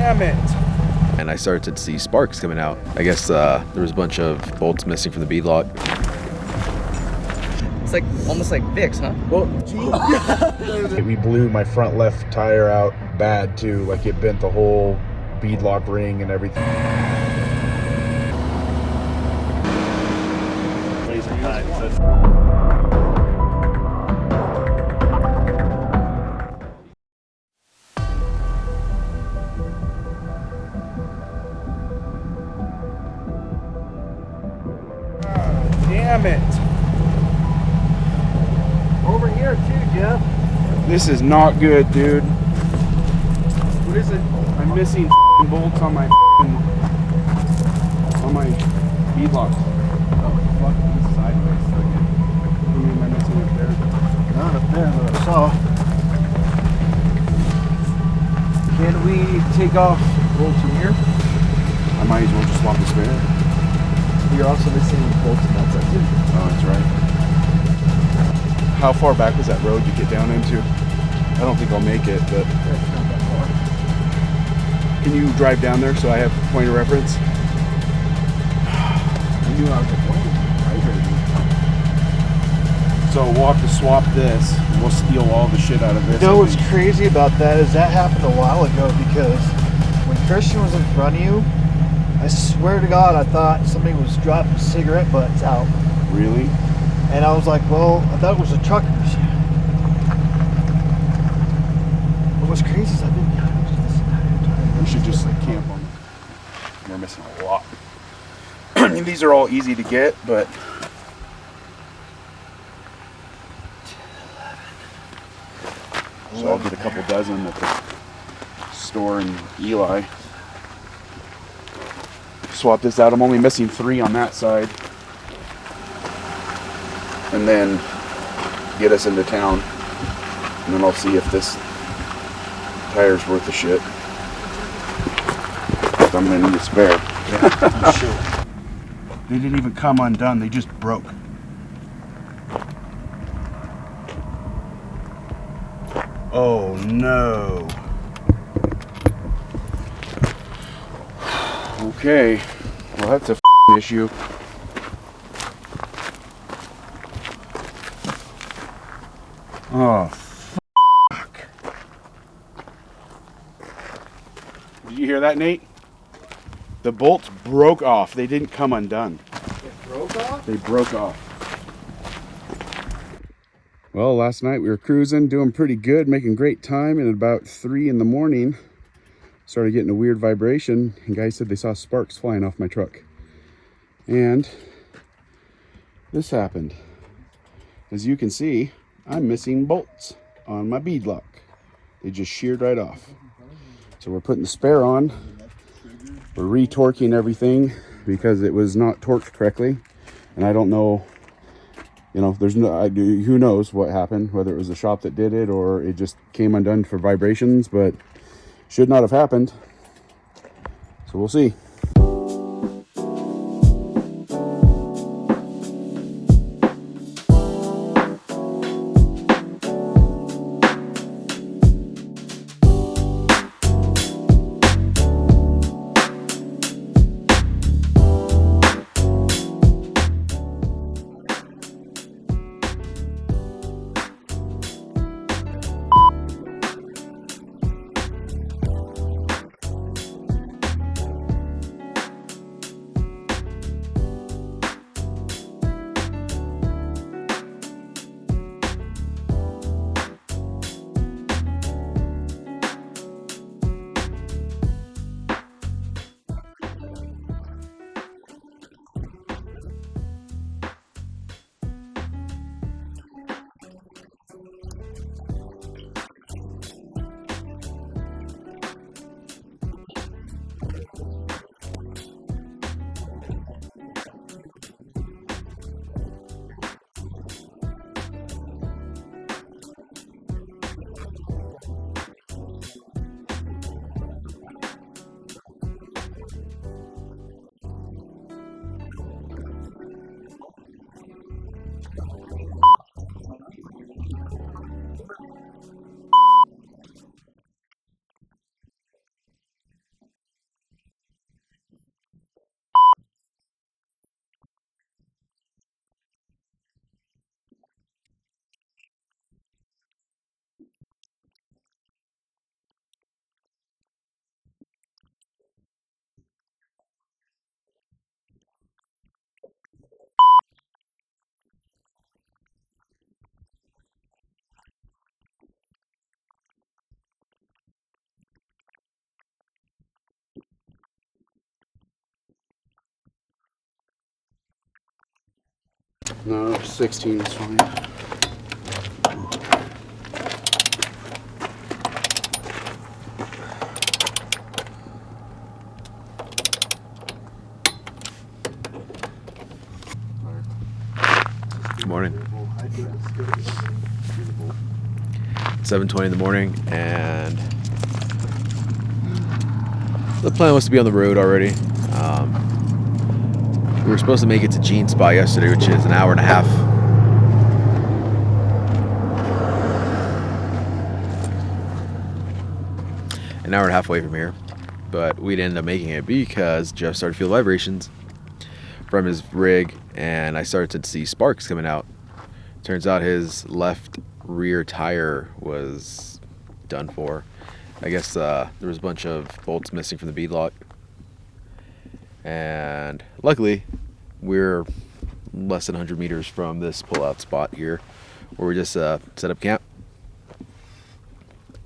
Damn it. And I started to see sparks coming out. I guess there was a bunch of bolts missing from the bead lock. It's like almost like Vicks, huh? Well, We blew my front left tire out bad too. Like it bent the whole beadlock ring and everything. damn it. Over here too, Jeff. This is not good, dude. What is it? I'm missing bolts on my bead locks. Oh, fuck, this is sideways. What am I missing up there? Not up there that I saw. Can we take off bolts from here? I might as well just swap the spare. You're also missing bolts and nuts too. Oh, that's right. How far back was that road you get down into? I don't think I'll make it, but That's not that far. can you drive down there so I have a point of reference? I knew I was like, what is So we'll have to swap this and we'll steal all the shit out of this. You know what's crazy about that is that happened a while ago because when Christian was in front of you, I swear to God, I thought somebody was dropping cigarette butts out. Really? And I was like, well, I thought it was the truckers. But what's crazy is I've been behind this entire time. We should just camp on them. We're missing a lot. I mean, these are all easy to get, but so I'll get a couple dozen at the store in Eli. Swap this out. I'm only missing 3 on that side. And then get us into town. And then I'll see if this tire's worth the shit. I'm gonna need a spare. Yeah, sure. They didn't even come undone, they just broke. Oh no. Okay, well that's a issue. Oh, fuck. Did you hear that, Nate? The bolts broke off. They didn't come undone. It broke off? They broke off. Well, last night we were cruising, doing pretty good, making great time, and at about 3 in the morning, started getting a weird vibration, and guys said they saw sparks flying off my truck. And this happened. As you can see, I'm missing bolts on my bead lock. They just sheared right off. So we're putting the spare on. We're re-torquing everything because it was not torqued correctly. And I don't know, you know, who knows what happened, whether it was the shop that did it or it just came undone for vibrations, but should not have happened. So we'll see. No, 16 is fine. Good morning. 7:20 in the morning, and the plan was to be on the road already. We were supposed to make it to Gene Spot yesterday, which is an hour and a half. An hour and a half away from here, but we didn't end up making it because Jeff started to feel vibrations from his rig, and I started to see sparks coming out. Turns out his left rear tire was done for. I guess there was a bunch of bolts missing from the bead lock, and luckily we're less than 100 meters from this pull-out spot here where we just set up camp,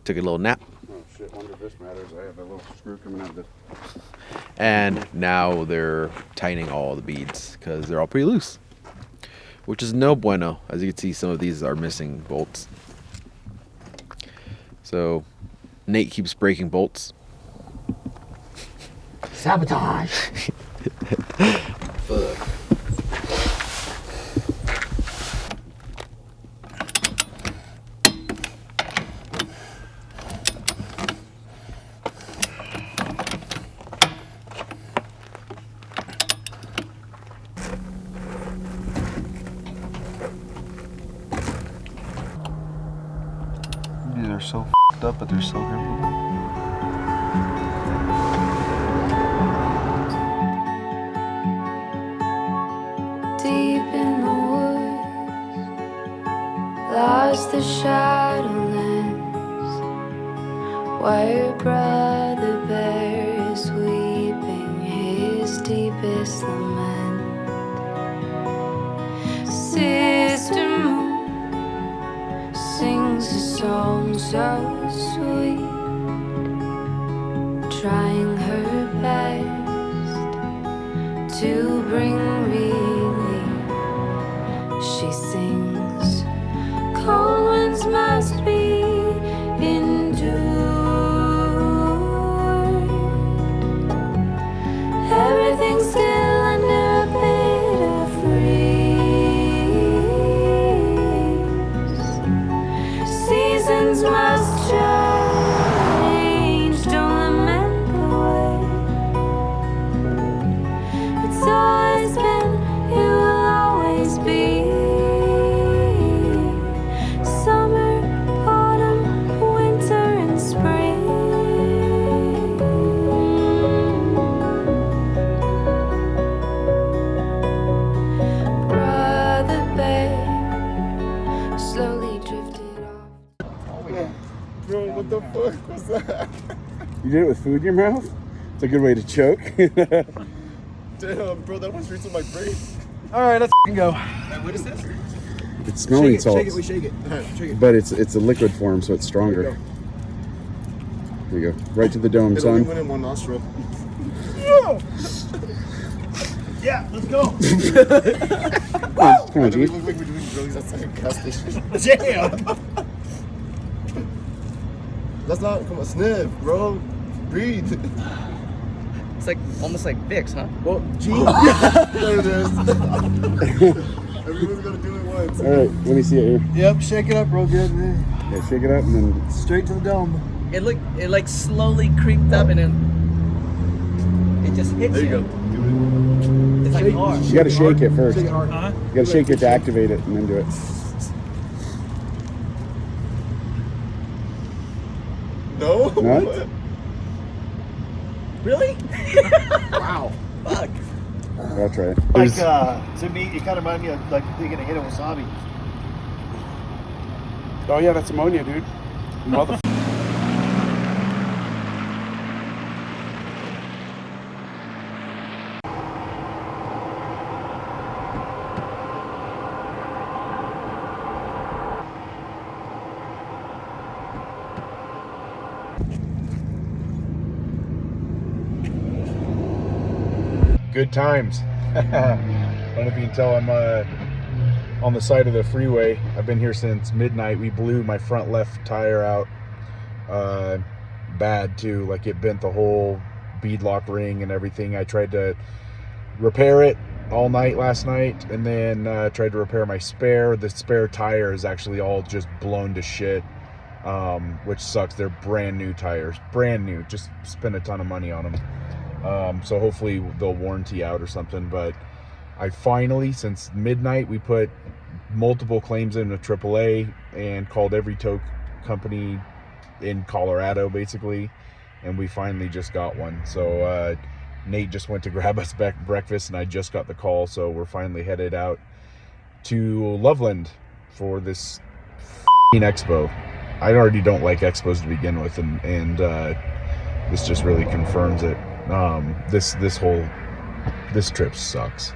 took a little nap. Oh shit, wonder if this matters. I have a little screw coming out of it. And now they're tightening all the beads because they're all pretty loose, which is no bueno. As you can see, some of these are missing bolts. So Nate keeps breaking bolts. Sabotage. Fuck. These are so f***ed up, but they're so gripable. Deep in the woods lies the shadowlands, where brother bear is weeping his deepest lament. Sister moon sings a song so sweet, trying her best to bring relief. She sings, cold winds must be endured. Everything's still under a bit of freeze. Seasons must change, don't lament the way it's always been, it will always be. Summer, autumn, winter, and spring. Brother Bear slowly drifted off. Bro, what the fuck was that? You did it with food in your mouth? It's a good way to choke. Damn, bro, that went straight to my brain. All right, let's go. What is this? It's smelling salts, Shake it. Shake it. but it's a liquid form, so it's stronger. There you go. Right to the dome, It only son. went in one nostril. Yeah, let's go. Come on, Why do we G. look like we're doing drugs outside a gas station? Damn. That's not, come on, sniff, bro. Breathe. It's like almost like Vicks, huh? Well, gee. There it is. Everyone's gonna do it once. All right, let me see it here. Yep, shake it up real good. Yeah, shake it up and then Straight to the dome. It like slowly creeped up and then it just hits There you go. Do It's like hard. you got to shake it first. Shake it hard. You got to shake it to activate it and then do it. No? No? Really? Wow. Fuck. I'll try it. Like, There's- to me, it kind of reminded me of like thinking of hitting wasabi. oh yeah, that's ammonia, dude. Mother. Good times. I don't know if you can tell I'm on the side of the freeway. I've been here since midnight. We blew my front left tire out bad too. Like it bent the whole beadlock ring and everything. I tried to repair it all night last night, and then tried to repair my spare. The spare tire is actually all just blown to shit, which sucks. They're brand new tires, brand new. Just spent a ton of money on them. So hopefully they'll warranty out or something. But I finally, since midnight, we put multiple claims into AAA and called every tow company in Colorado basically, and we finally just got one. So Nate just went to grab us back breakfast, and I just got the call, so we're finally headed out to Loveland for this expo. I already don't like expos to begin with, and this just really confirms it. This trip sucks.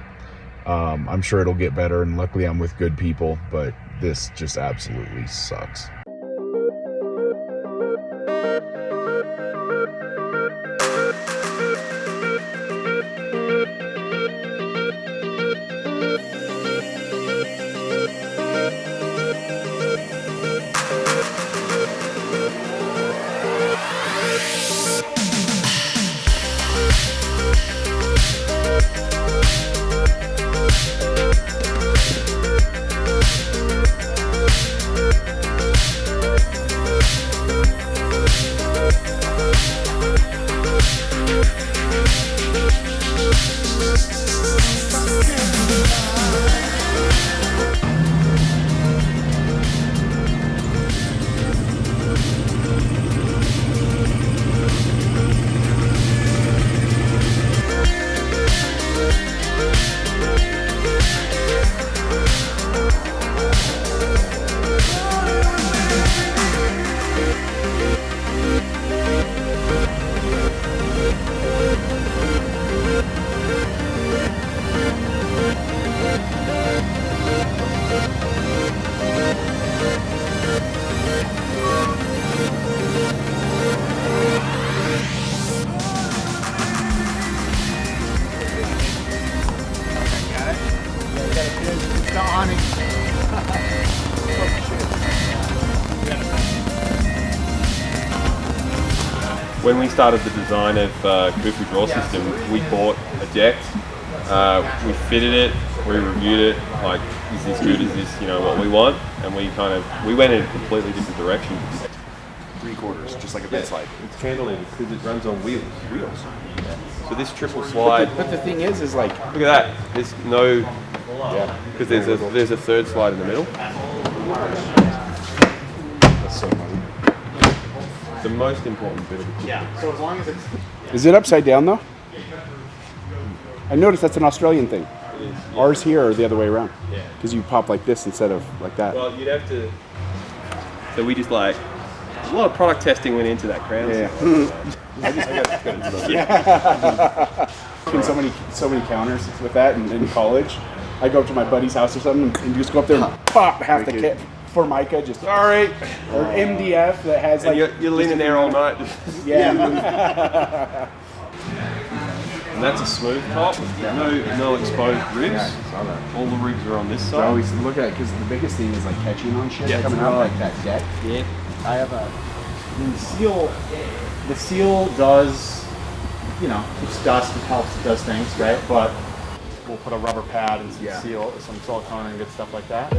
I'm sure it'll get better, and luckily I'm with good people, but this just absolutely sucks. When we started the design of Cooper Draw System, we bought a deck, we fitted it, we reviewed it, like, is this good, is this, what we want? And we went in a completely different direction. 3/4, just like a bed slide. It's cantilevered because it runs on wheels. So this triple slide. But the thing is like, look at that. There's no, because there's a third slide in the middle. That's so funny. The most important bit of the kit. So as long as it's is it upside down though? I noticed that's an Australian thing. It is, yeah. Ours here are the other way around. Yeah. Because you pop like this instead of like that. Well, you'd have to. So we just a lot of product testing went into that crown. Been so many counters with that in college. I go up to my buddy's house or something and just go up there and pop half the kit. Formica, just all right, or MDF that has like. And you're leaning there all night. Yeah. And that's a smooth top. No exposed ribs. All the ribs are on this side. I always look at it because the biggest thing is like catching on shit coming out like that deck. Yeah. I have the seal does, keeps dust, it helps, it does things, right? But we'll put a rubber pad and some seal, some silicone and good stuff like that.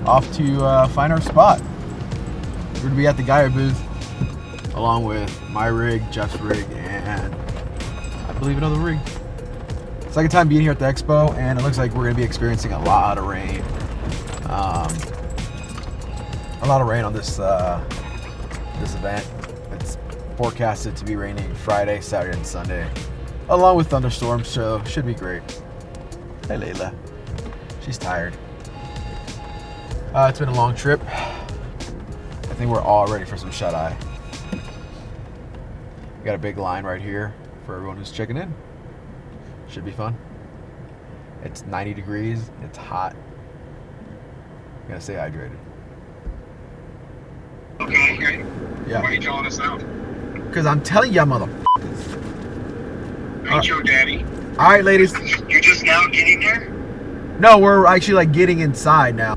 Off to find our spot. We're gonna be at the Gaia booth along with my rig, Jeff's rig, and I believe another rig. Second time being here at the expo, and it looks like we're going to be experiencing a lot of rain. A lot of rain on this this event. It's forecasted to be raining Friday, Saturday, and Sunday, along with thunderstorms, so should be great. Hey Layla, she's tired. It's been a long trip. I think we're all ready for some shut-eye. We got a big line right here for everyone who's checking in. Should be fun. It's 90 degrees. It's hot. You gotta stay hydrated. Okay. Yeah. Why are you telling us out? Because I'm telling you, motherfuckers. Hey, Joe Daddy. All right, ladies. You're just now getting there? No, we're actually like getting inside now.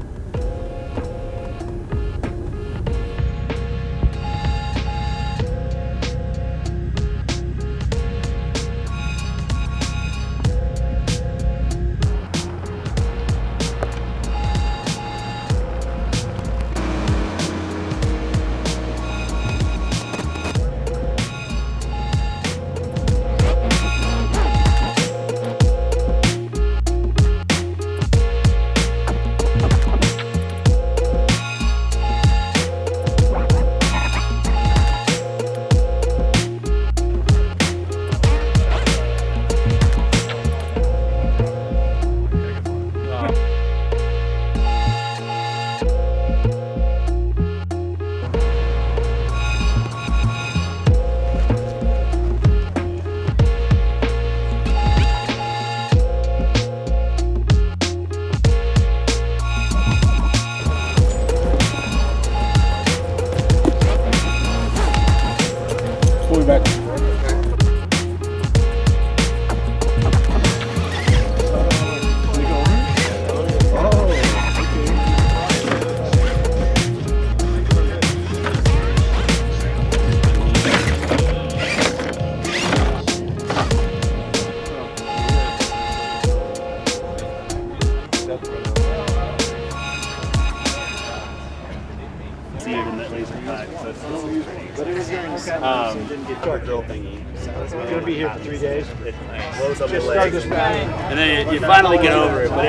Drill thingy. It's gonna be here for 3 days. It blows up Just the start legs. this back. And then you finally get over it, but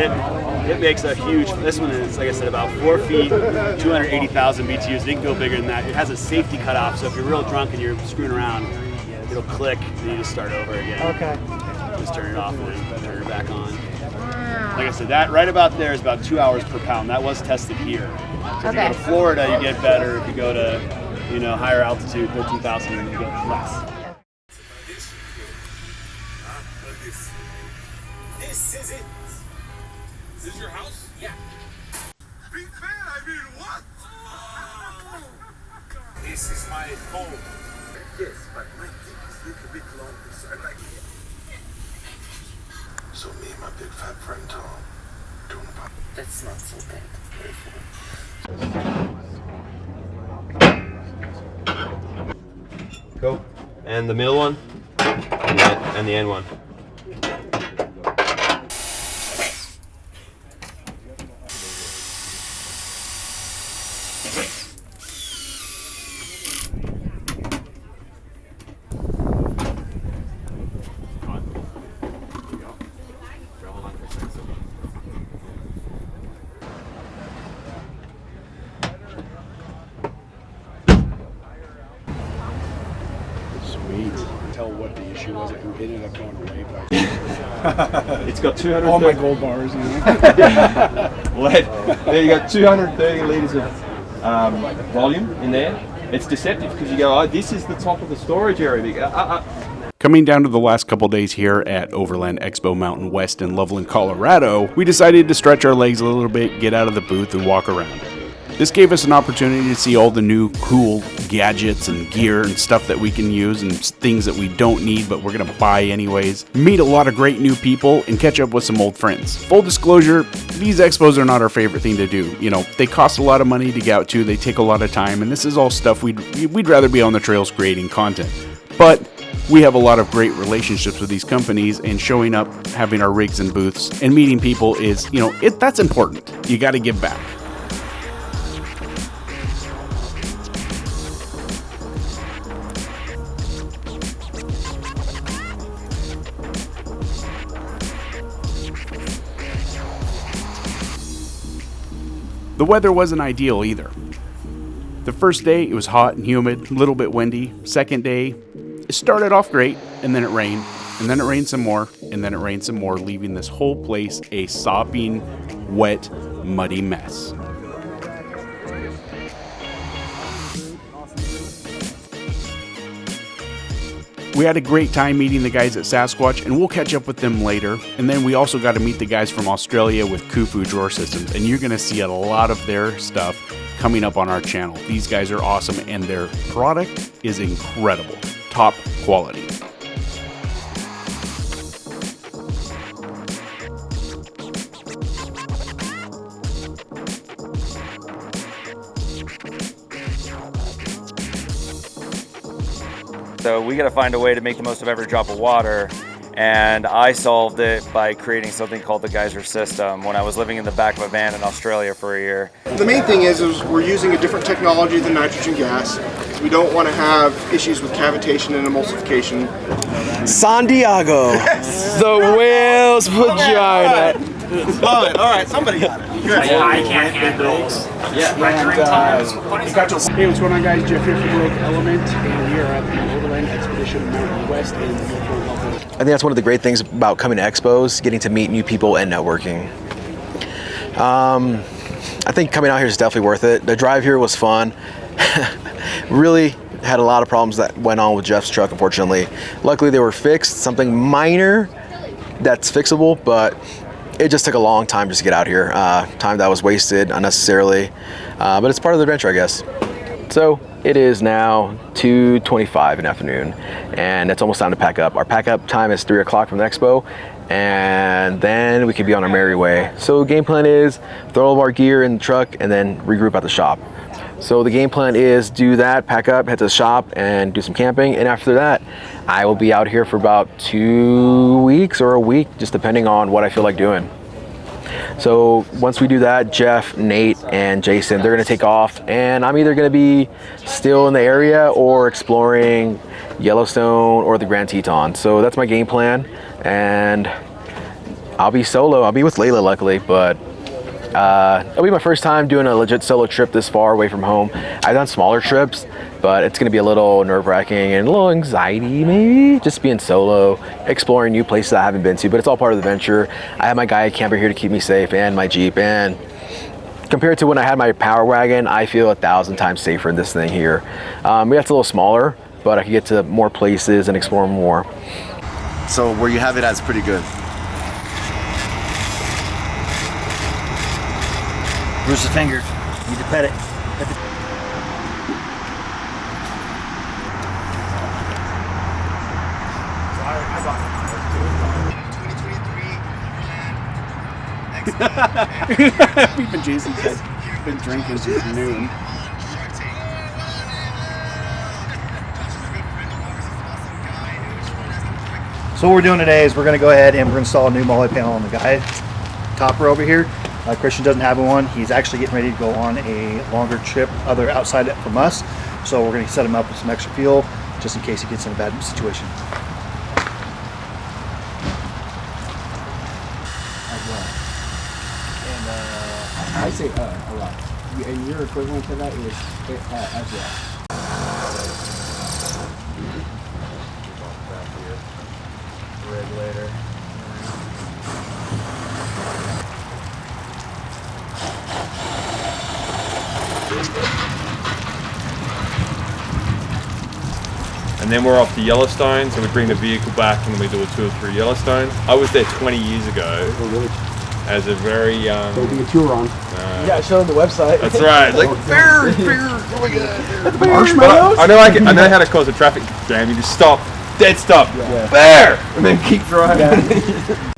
it makes a huge. This one is, like I said, about 4 feet, 280,000 BTUs. It can go bigger than that. It has a safety cutoff, so if you're real drunk and you're screwing around, it'll click and you just start over again. Okay. Just turn it off and then turn it back on. Like I said, that right about there is about 2 hours per pound. That was tested here. So if you go to Florida, you get better. If you go to, higher altitude, 13,000, you get less. This is it. This is your house? Yeah. Big fan, I mean, what? This is my home. Yes, but my thing is a little bit longer, so I like it. So me and my big fat friend Tom doing about. That's not so bad. Very fun. Cool. And the middle one, and the end one. Tell what the issue was, who ended up going away, but It's got 230. all my gold bars, Lead. There you got 230 liters of volume in there. It's deceptive because you go, oh, this is the top of the storage area. You go, Coming down to the last couple days here at Overland Expo Mountain West in Loveland, Colorado, we decided to stretch our legs a little bit, get out of the booth, and walk around. This gave us an opportunity to see all the new cool gadgets and gear and stuff that we can use and things that we don't need but we're going to buy anyways, meet a lot of great new people, and catch up with some old friends. Full disclosure, these expos are not our favorite thing to do. They cost a lot of money to get out to, they take a lot of time, and this is all stuff we'd rather be on the trails creating content. But we have a lot of great relationships with these companies, and showing up, having our rigs and booths, and meeting people is, that's important. You got to give back. The weather wasn't ideal either. The first day, it was hot and humid, a little bit windy. Second day, it started off great, and then it rained, and then it rained some more, and then it rained some more, leaving this whole place a sopping, wet, muddy mess. We had a great time meeting the guys at Sasquatch, and we'll catch up with them later. And then we also got to meet the guys from Australia with Khufu Drawer Systems, and you're going to see a lot of their stuff coming up on our channel. These guys are awesome, and their product is incredible. Top quality. So we got to find a way to make the most of every drop of water, and I solved it by creating something called the geyser system when I was living in the back of a van in Australia for a year. The main thing is we're using a different technology than nitrogen gas. We don't want to have issues with cavitation and emulsification. San Diego, the whale's vagina. Love it. All right, somebody got it. I can't handle. Hey, what's going on, guys? Jeff here from Lake Element, and we are at the Overland Expo Mountain West in Silverton. I think that's one of the great things about coming to expos, getting to meet new people and networking. I think coming out here is definitely worth it. The drive here was fun. Really had a lot of problems that went on with Jeff's truck, unfortunately. Luckily, they were fixed, something minor that's fixable, but it just took a long time just to get out here. Time that was wasted unnecessarily, but it's part of the adventure, I guess. So it is now 2:25 in the afternoon, and it's almost time to pack up. Our pack up time is 3 o'clock from the expo, and then we could be on our merry way. So the game plan is throw all of our gear in the truck and then regroup at the shop. So the game plan is do that, pack up, head to the shop, and do some camping. And after that, I will be out here for about 2 weeks or a week, just depending on what I feel like doing. So once we do that, Jeff, Nate, and Jason, they're gonna take off, and I'm either gonna be still in the area or exploring Yellowstone or the Grand Teton. So that's my game plan, and I'll be solo. I'll be with Layla, luckily, but it'll be my first time doing a legit solo trip this far away from home. I've done smaller trips, but it's gonna be a little nerve-wracking and a little anxiety maybe, just being solo, exploring new places I haven't been to, but it's all part of the adventure. I have my guy camper here to keep me safe and my Jeep, and compared to when I had my Power Wagon, I feel 1,000 times safer in this thing here. Yeah, it's a little smaller, but I can get to more places and explore more. So where you have it as pretty good. Bruce the finger. Need to pet it. We've Jason's been drinking since noon. So what we're doing today is we're going to go ahead and we're going to install a new multi panel on the guy topper over here. Christian doesn't have one. He's actually getting ready to go on a longer trip outside from us. So we're going to set him up with some extra fuel just in case he gets in a bad situation. And I say a lot. And your equivalent to that is as well. Regulator. And then we're off to Yellowstone, so we bring the vehicle back and then we do a tour through Yellowstone. I was there 20 years ago. Oh, really? As a very young... There'll be a tour on. Yeah, show them the website. That's right. Like, bear, oh my god. Marshmallows? I know how to cause a traffic jam. You just stop, dead stop, bear, and then keep driving. Yeah.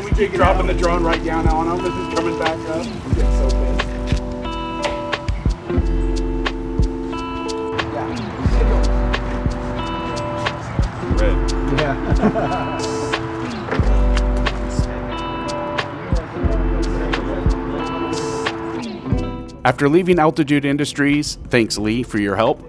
We keep dropping the drone right down on him as it's coming back up. I'm getting so pissed. Red. Yeah. After leaving Altitude Industries, thanks Lee for your help,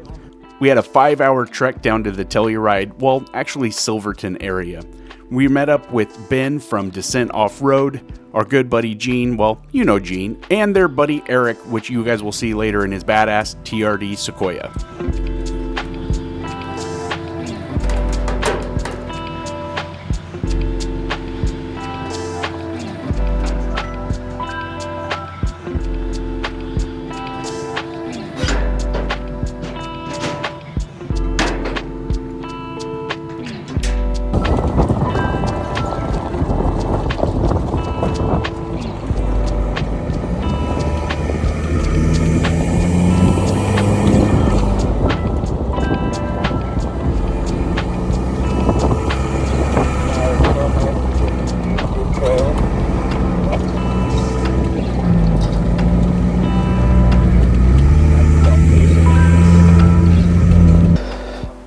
We had a 5-hour trek down to the Telluride, well, actually Silverton area. We met up with Ben from Descent Off-Road, our good buddy Gene, well, you know Gene, and their buddy Eric, which you guys will see later in his badass TRD Sequoia.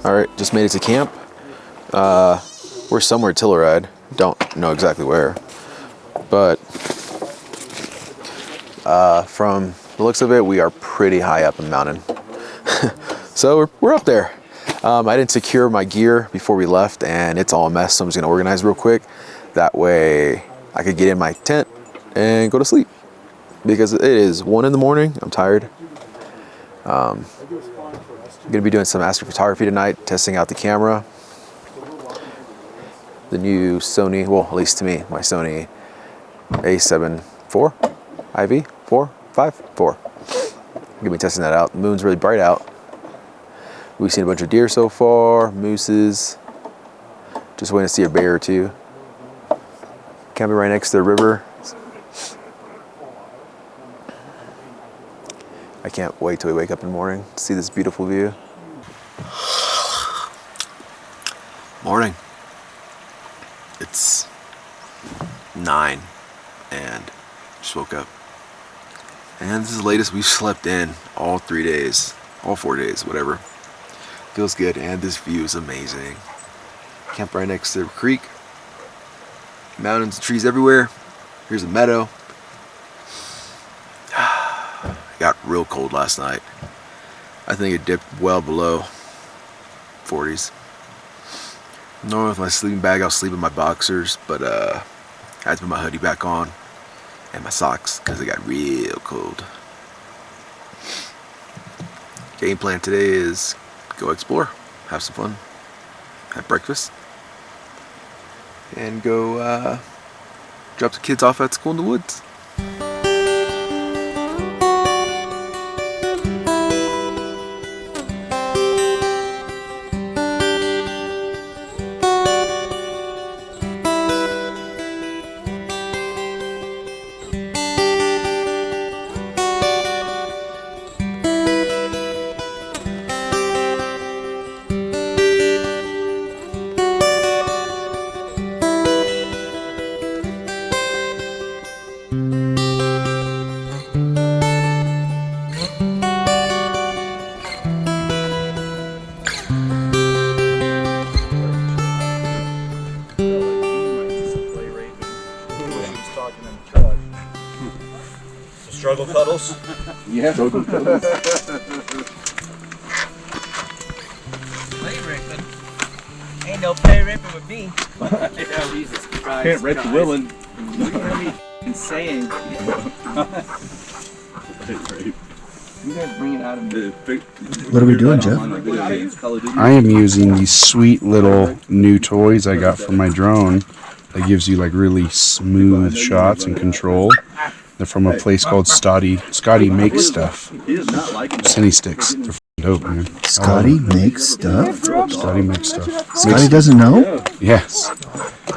Alright, just made it to camp. We're somewhere at Telluride. Don't know exactly where. But from the looks of it, we are pretty high up in the mountain. So we're up there. I didn't secure my gear before we left, and it's all a mess, so I'm just going to organize real quick. That way I could get in my tent and go to sleep. Because it is 1 in the morning. I'm tired. I'm going to be doing some astrophotography tonight, testing out the camera. The new Sony, well, at least to me, my Sony A7 IV 4. I'm going to be testing that out. The moon's really bright out. We've seen a bunch of deer so far, mooses. Just waiting to see a bear or two. Camping right next to the river. I can't wait till we wake up in the morning to see this beautiful view. Morning. It's 9 and just woke up. And this is the latest we've slept in all 3 days, all 4 days, whatever. Feels good, and this view is amazing. Camp right next to the creek. Mountains and trees everywhere. Here's a meadow. It got real cold last night. I think it dipped well below 40s. Normally with my sleeping bag, I'll sleep in my boxers, but I had to put my hoodie back on and my socks because it got real cold. Game plan today is go explore, have some fun, have breakfast, and go drop the kids off at school in the woods. Struggle cuddles? Yeah. Play ripping. Ain't no play ripping with me. Yeah, Jesus Christ. Can't rip the willing. What are you saying? You guys bring it out of me. What are we doing, Jeff? I am using these sweet little new toys I got from my drone that gives you like really smooth shots and control. They're from a place called Scotty Makes Stuff. Cine sticks. They're dope, man. Scotty makes stuff? Scotty makes stuff. Scotty doesn't know? Yes.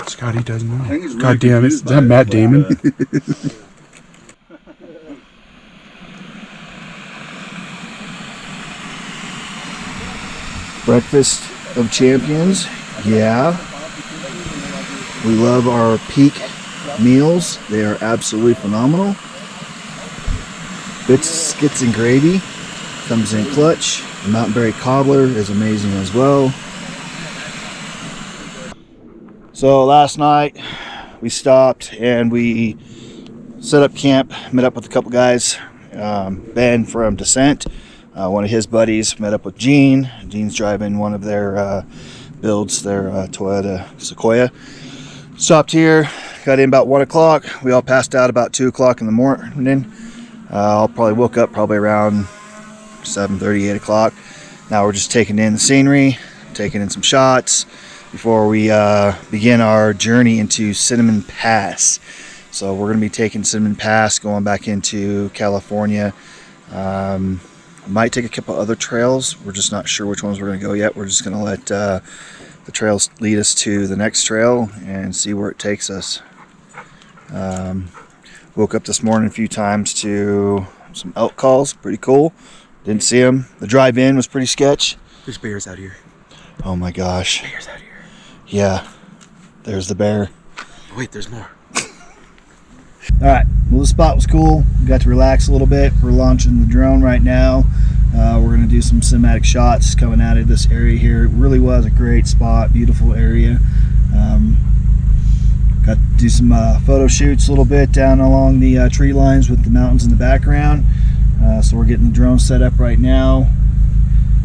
Scotty doesn't know. God damn it. Is that Matt Damon? Breakfast of Champions. Yeah. We love our peak meals. They are absolutely phenomenal. Biscuits and gravy comes in clutch. The Mountain Berry Cobbler is amazing as well. So last night we stopped and we set up camp, met up with a couple guys. Ben from Descent, one of his buddies. Met up with Gene. Gene's driving one of their builds, their Toyota Sequoia. Stopped here, got in about 1 o'clock. We all passed out about 2 o'clock in the morning. I'll probably woke up probably around 7:30, 8 o'clock. Now we're just taking in the scenery, taking in some shots before we begin our journey into Cinnamon Pass. So we're going to be taking Cinnamon Pass, going back into California. Might take a couple other trails. We're just not sure which ones we're going to go yet. We're just going to let the trails lead us to the next trail and see where it takes us. Woke up this morning a few times to some elk calls. Pretty cool. Didn't see them. The drive-in was pretty sketch. There's bears out here. Oh my gosh. Bears out here. Yeah. There's the bear. Wait, there's more. All right, well, the spot was cool. We got to relax a little bit. We're launching the drone right now. We're going to do some cinematic shots coming out of this area here. It really was a great spot, beautiful area. Got to do some photo shoots a little bit down along the tree lines with the mountains in the background. So we're getting the drone set up right now,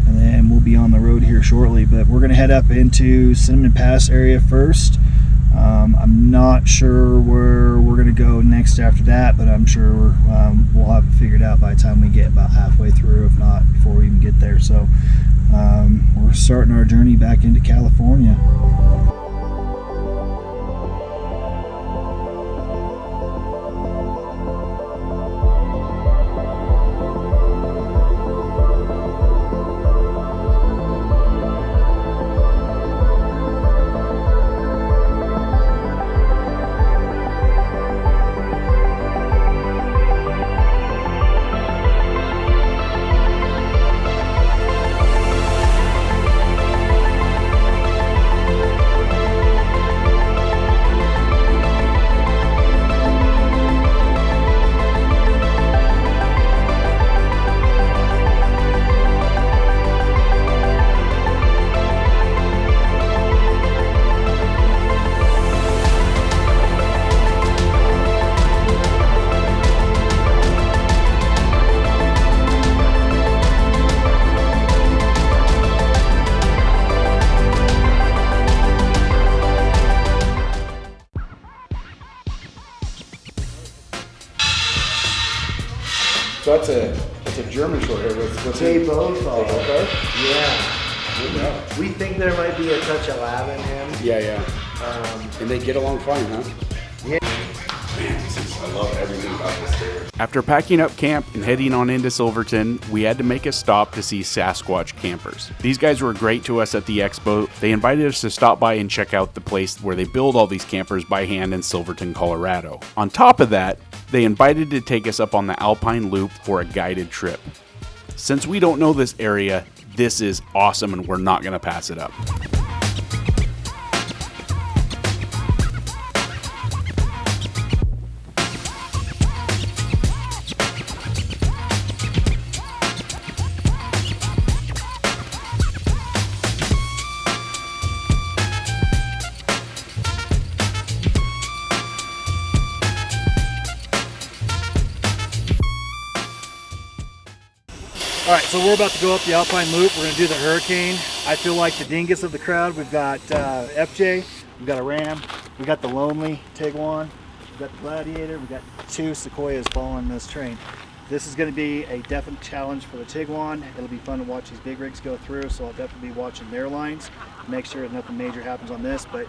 and then we'll be on the road here shortly. But we're going to head up into Cinnamon Pass area first. I'm not sure where we're going to go next after that, but I'm sure we'll have it figured out by the time we get about halfway through, if not before we even get there. So we're starting our journey back into California. So that's a German short hair. What's They both are. Yeah. Yeah. We think there might be a touch of lab in him. Yeah. And they get along fine, huh? Yeah. Man, I love everything about this hair. After packing up camp and heading on into Silverton, we had to make a stop to see Sasquatch campers. These guys were great to us at the expo. They invited us to stop by and check out the place where they build all these campers by hand in Silverton, Colorado. On top of that, they invited to take us up on the Alpine Loop for a guided trip. Since we don't know this area, this is awesome and we're not going to pass it up. All right, so we're about to go up the Alpine Loop. We're going to do the Hurricane. I feel like the dingus of the crowd. We've got FJ, we've got a Ram, we've got the Lonely Tiguan, we've got the Gladiator, we've got 2 Sequoias following this train. This is going to be a definite challenge for the Tiguan. It'll be fun to watch these big rigs go through, so I'll definitely be watching their lines. Make sure that nothing major happens on this, but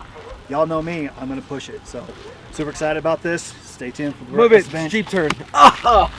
y'all know me, I'm going to push it. So super excited about this. Stay tuned for the Move it, bench. steep turn. Oh.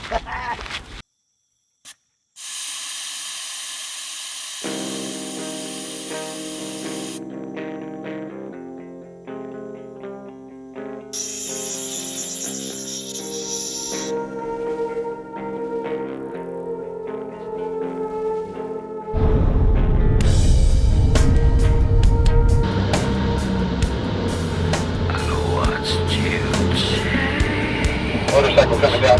Motorcycle coming down.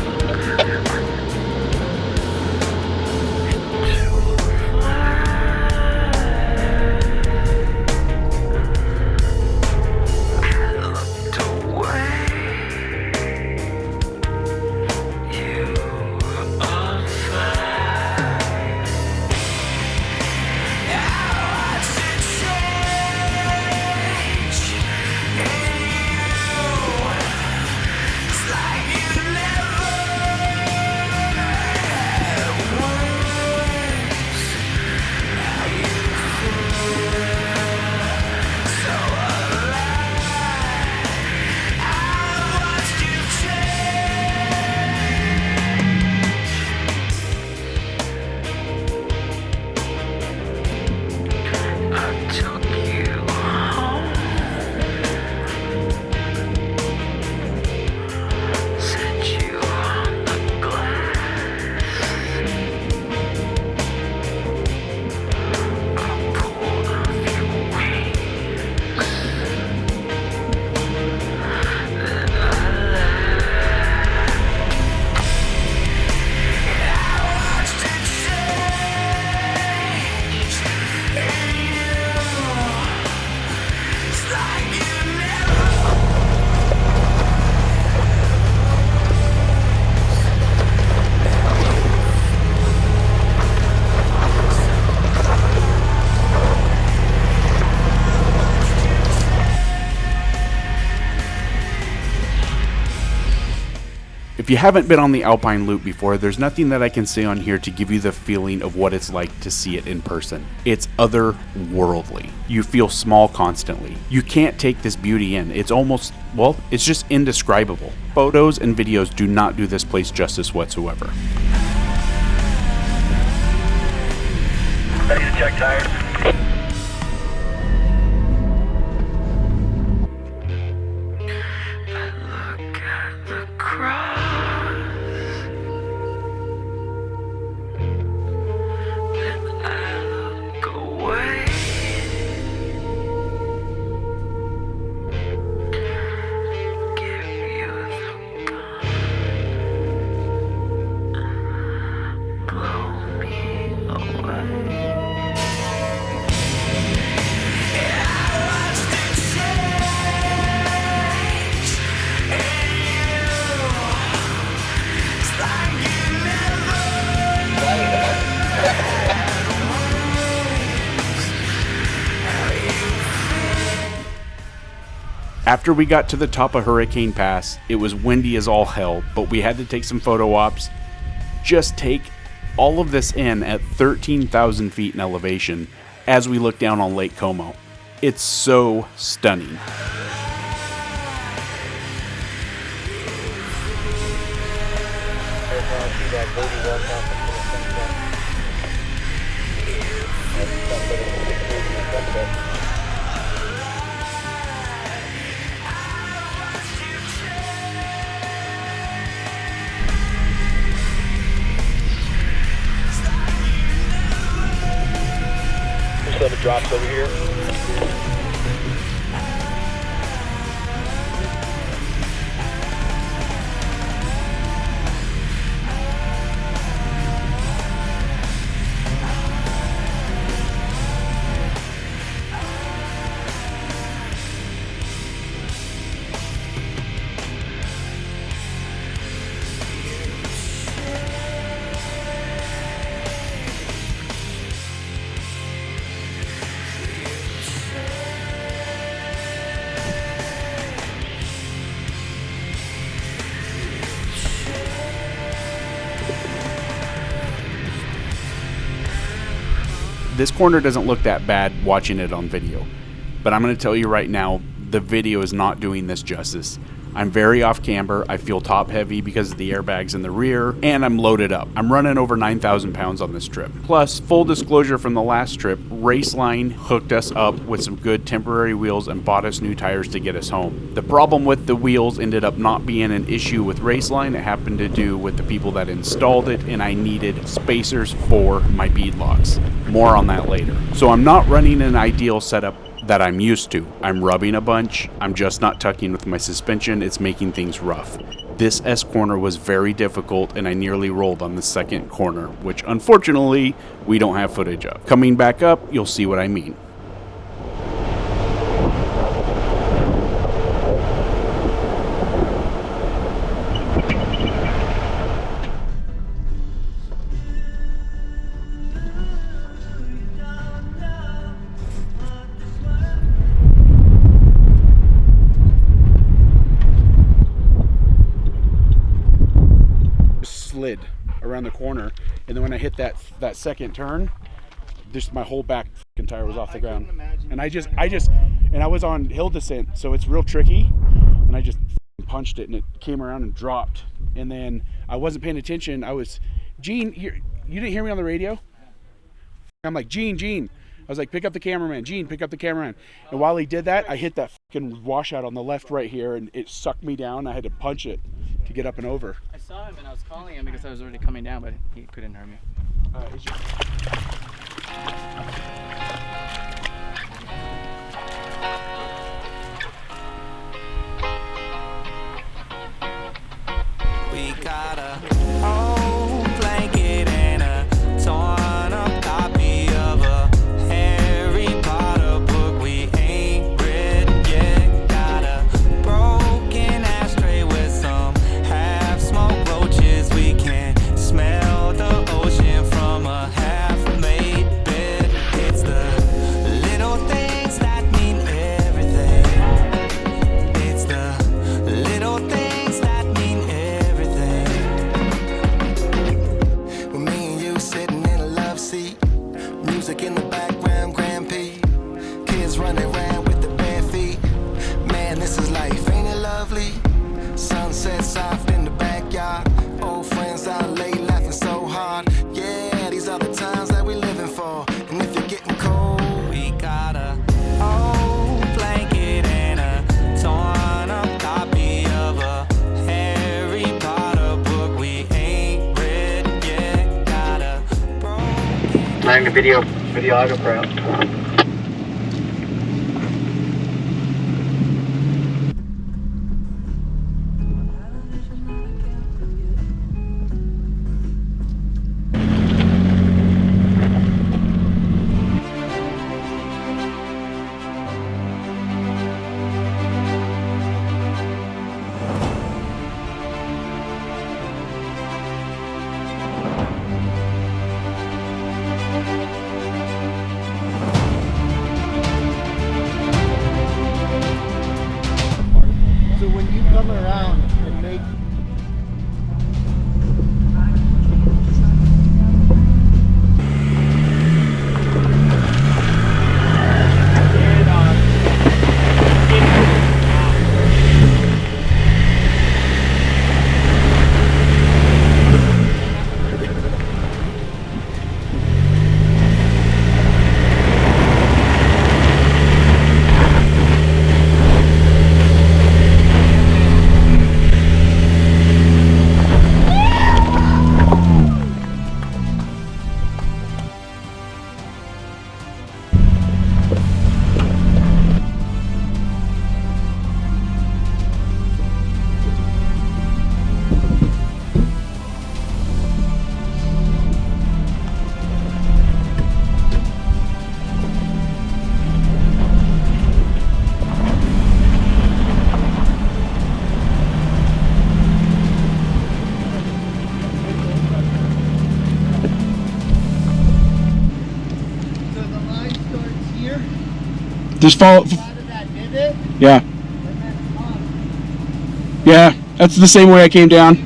If you haven't been on the Alpine Loop before, there's nothing that I can say on here to give you the feeling of what it's like to see it in person. It's otherworldly. You feel small constantly. You can't take this beauty in. It's almost, well, it's just indescribable. Photos and videos do not do this place justice whatsoever. Ready to check tires. After we got to the top of Hurricane Pass, it was windy as all hell, but we had to take some photo ops. Just take all of this in at 13,000 feet in elevation as we look down on Lake Como. It's so stunning. So the drops over here. This corner doesn't look that bad watching it on video, but I'm going to tell you right now, the video is not doing this justice. I'm very off camber, I feel top heavy because of the airbags in the rear, and I'm loaded up. I'm running over 9,000 pounds on this trip. Plus, full disclosure from the last trip, Raceline hooked us up with some good temporary wheels and bought us new tires to get us home. The problem with the wheels ended up not being an issue with Raceline, it happened to do with the people that installed it, and I needed spacers for my beadlocks. More on that later. So I'm not running an ideal setup that I'm used to. I'm rubbing a bunch, I'm just not tucking with my suspension, it's making things rough. This S corner was very difficult and I nearly rolled on the second corner, which unfortunately we don't have footage of. Coming back up, you'll see what I mean. Slid around the corner, and then when I hit that second turn, just my whole back tire was off the ground, and I was on hill descent, so it's real tricky, and I just punched it and it came around and dropped, and then I wasn't paying attention. Gene, you didn't hear me on the radio? I'm like, Gene. I was like, pick up the cameraman. Gene, pick up the cameraman. And while he did that, I hit that fucking washout on the left right here, and it sucked me down. I had to punch it to get up and over. I saw him and I was calling him because I was already coming down, but he couldn't hear me. We got a old blanket and a torn up copy of a Harry Potter book we ain't read yet. Got a broken ashtray with some half-smoked roaches. We can smell the ocean from a half-made music in the background, Grand P. Kids running around with the bare feet. Man, this is life, ain't it lovely? Sunset soft in the backyard. Old friends out late laughing so hard. Yeah, these are the times that we living for. And if you're getting cold, We got a old blanket and a torn up copy of a Harry Potter book we ain't read yet. Got a I'm a videographer out. So when you come around and make Just follow. Yeah. Yeah, that's the same way I came down.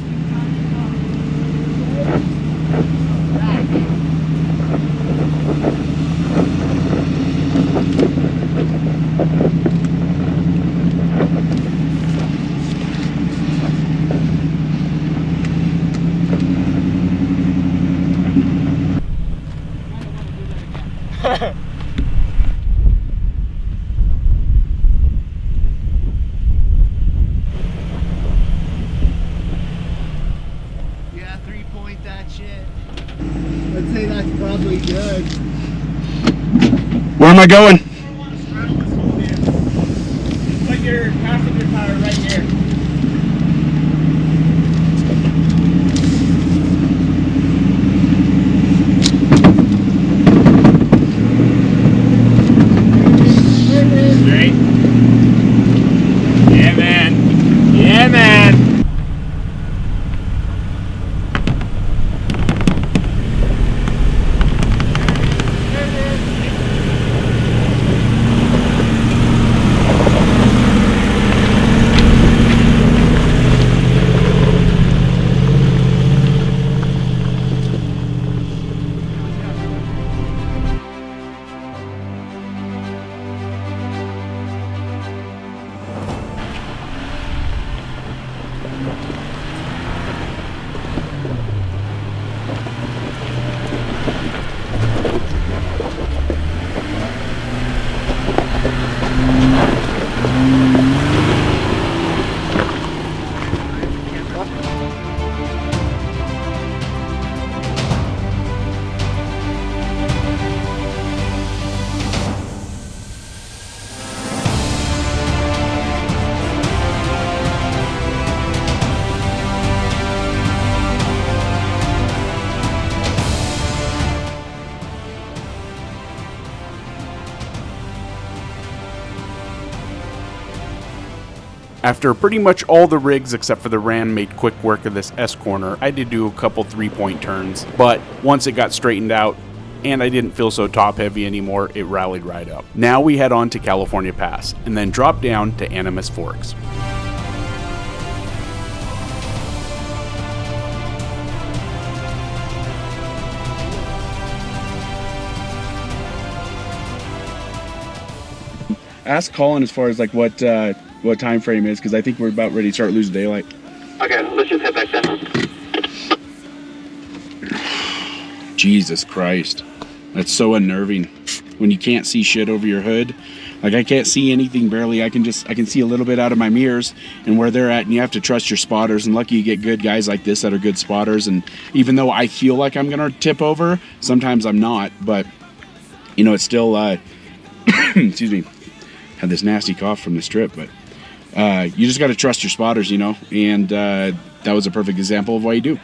yeah, 3-point that shit. I'd say that's probably good. Where am I going? Put your passenger tire right here. Straight. Yeah, man. Yeah, man. After pretty much all the rigs except for the Ram made quick work of this S-corner, I did do a couple 3-point turns, but once it got straightened out and I didn't feel so top heavy anymore, it rallied right up. Now we head on to California Pass and then drop down to Animas Forks. Ask Colin as far as like what time frame is, because I think we're about ready to start losing daylight. Okay, let's just head back then. Jesus Christ, that's so unnerving when you can't see shit over your hood. Like I can't see anything barely. I can see a little bit out of my mirrors and where they're at, and you have to trust your spotters. And lucky you get good guys like this that are good spotters. And even though I feel like I'm gonna tip over, sometimes I'm not. But you know, it's still excuse me, had this nasty cough from this trip. But you just got to trust your spotters, you know. And that was a perfect example of what you do.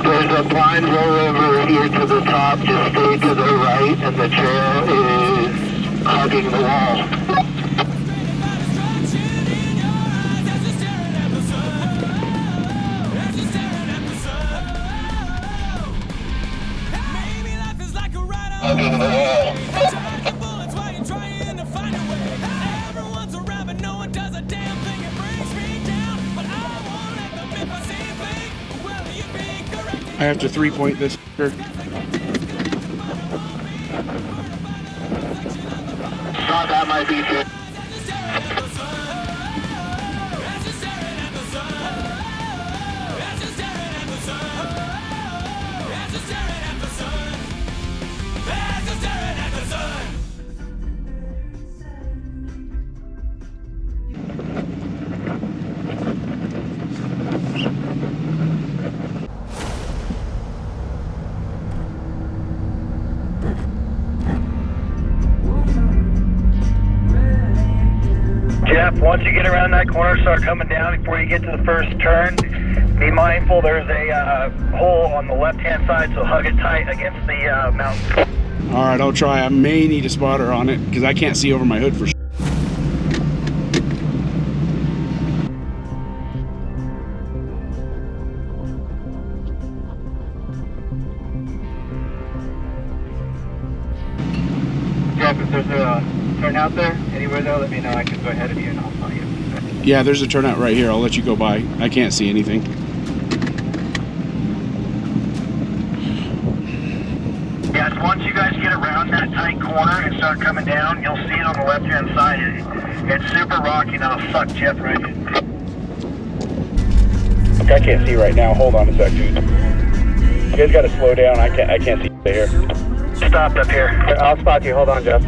There's a pine rollover here to the top, just stay to the right, and the trail is hugging the wall. Hugging the wall. I have to 3-point this. Stop, that might be good. Jeff, once you get around that corner, start coming down before you get to the first turn. Be mindful, there's a hole on the left-hand side, so hug it tight against the mountain. All right, I'll try. I may need a spotter on it because I can't see over my hood for sure. Jeff, if there's a turnout there, anywhere though, let me know. I can go ahead of you and I'll follow you. Yeah, there's a turnout right here. I'll let you go by. I can't see anything. Yes, once you guys get around that tight corner and start coming down, you'll see it on the left-hand side. It's super rocky, and that'll suck Jeff right in. I can't see right now. Hold on a sec, dude. You guys got to slow down. I can't see here. Stopped up here. I'll spot you. Hold on, Jeff.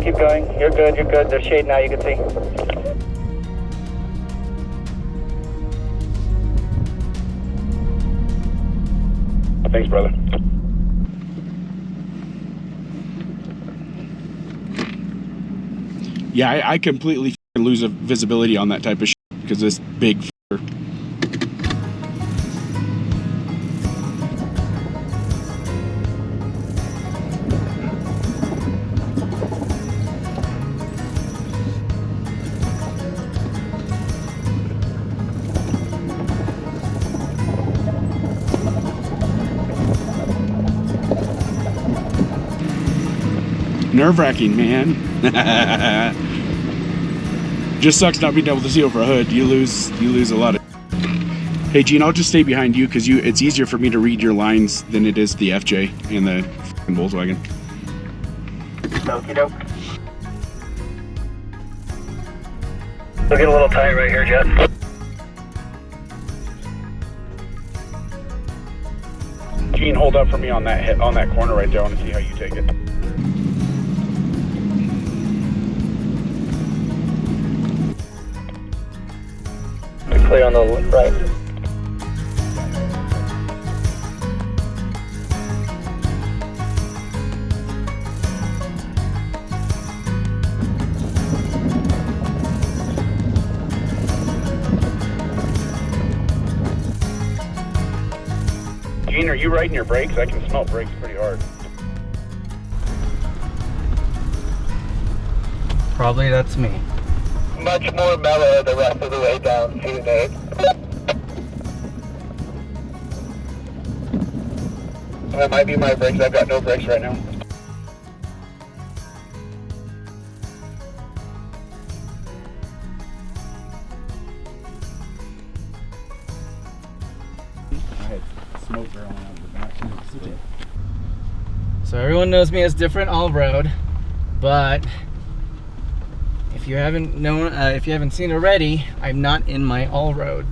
Keep going. You're good. There's shade now, you can see. Thanks, brother. Yeah, I completely lose a visibility on that type of shit because this big nerve-wracking, man. Just sucks not being able to see over a hood. You lose a lot of. Hey Gene, I'll just stay behind you because it's easier for me to read your lines than it is the FJ and the Volkswagen. Okie doke. We'll get a little tight right here, Jeff. Gene, hold up for me on that corner right there. I want to see how you take it. Clear on the right. Gene, are you riding your brakes? I can smell brakes pretty hard. Probably that's me. much more mellow the rest of the way down too, Nate. That might be my brakes. I've got no brakes right now. So everyone knows me as Different All Road, but if you haven't seen already, I'm not in my all road.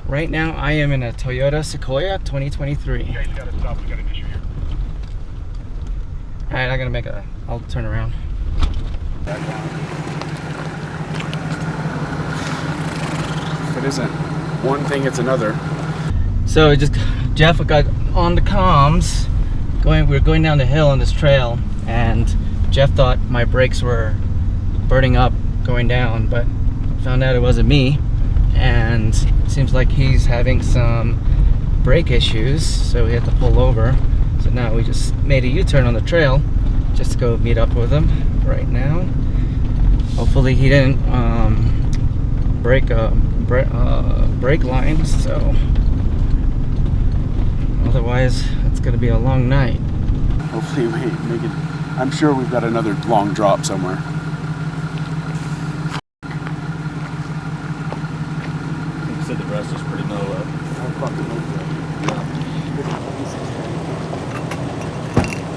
Right now I am in a Toyota Sequoia 2023. Okay, you gotta stop. We got an issue here. All right, I'll turn around. If it isn't one thing, it's another. So Jeff got on the comms. We're going down the hill on this trail, and Jeff thought my brakes were burning up going down, but found out it wasn't me, and it seems like he's having some brake issues, so we had to pull over. So now we just made a U-turn on the trail just to go meet up with him right now. Hopefully he didn't break brake lines, so otherwise it's gonna be a long night. Hopefully we make it. I'm sure we've got another long drop somewhere. You said the rest was pretty mellow.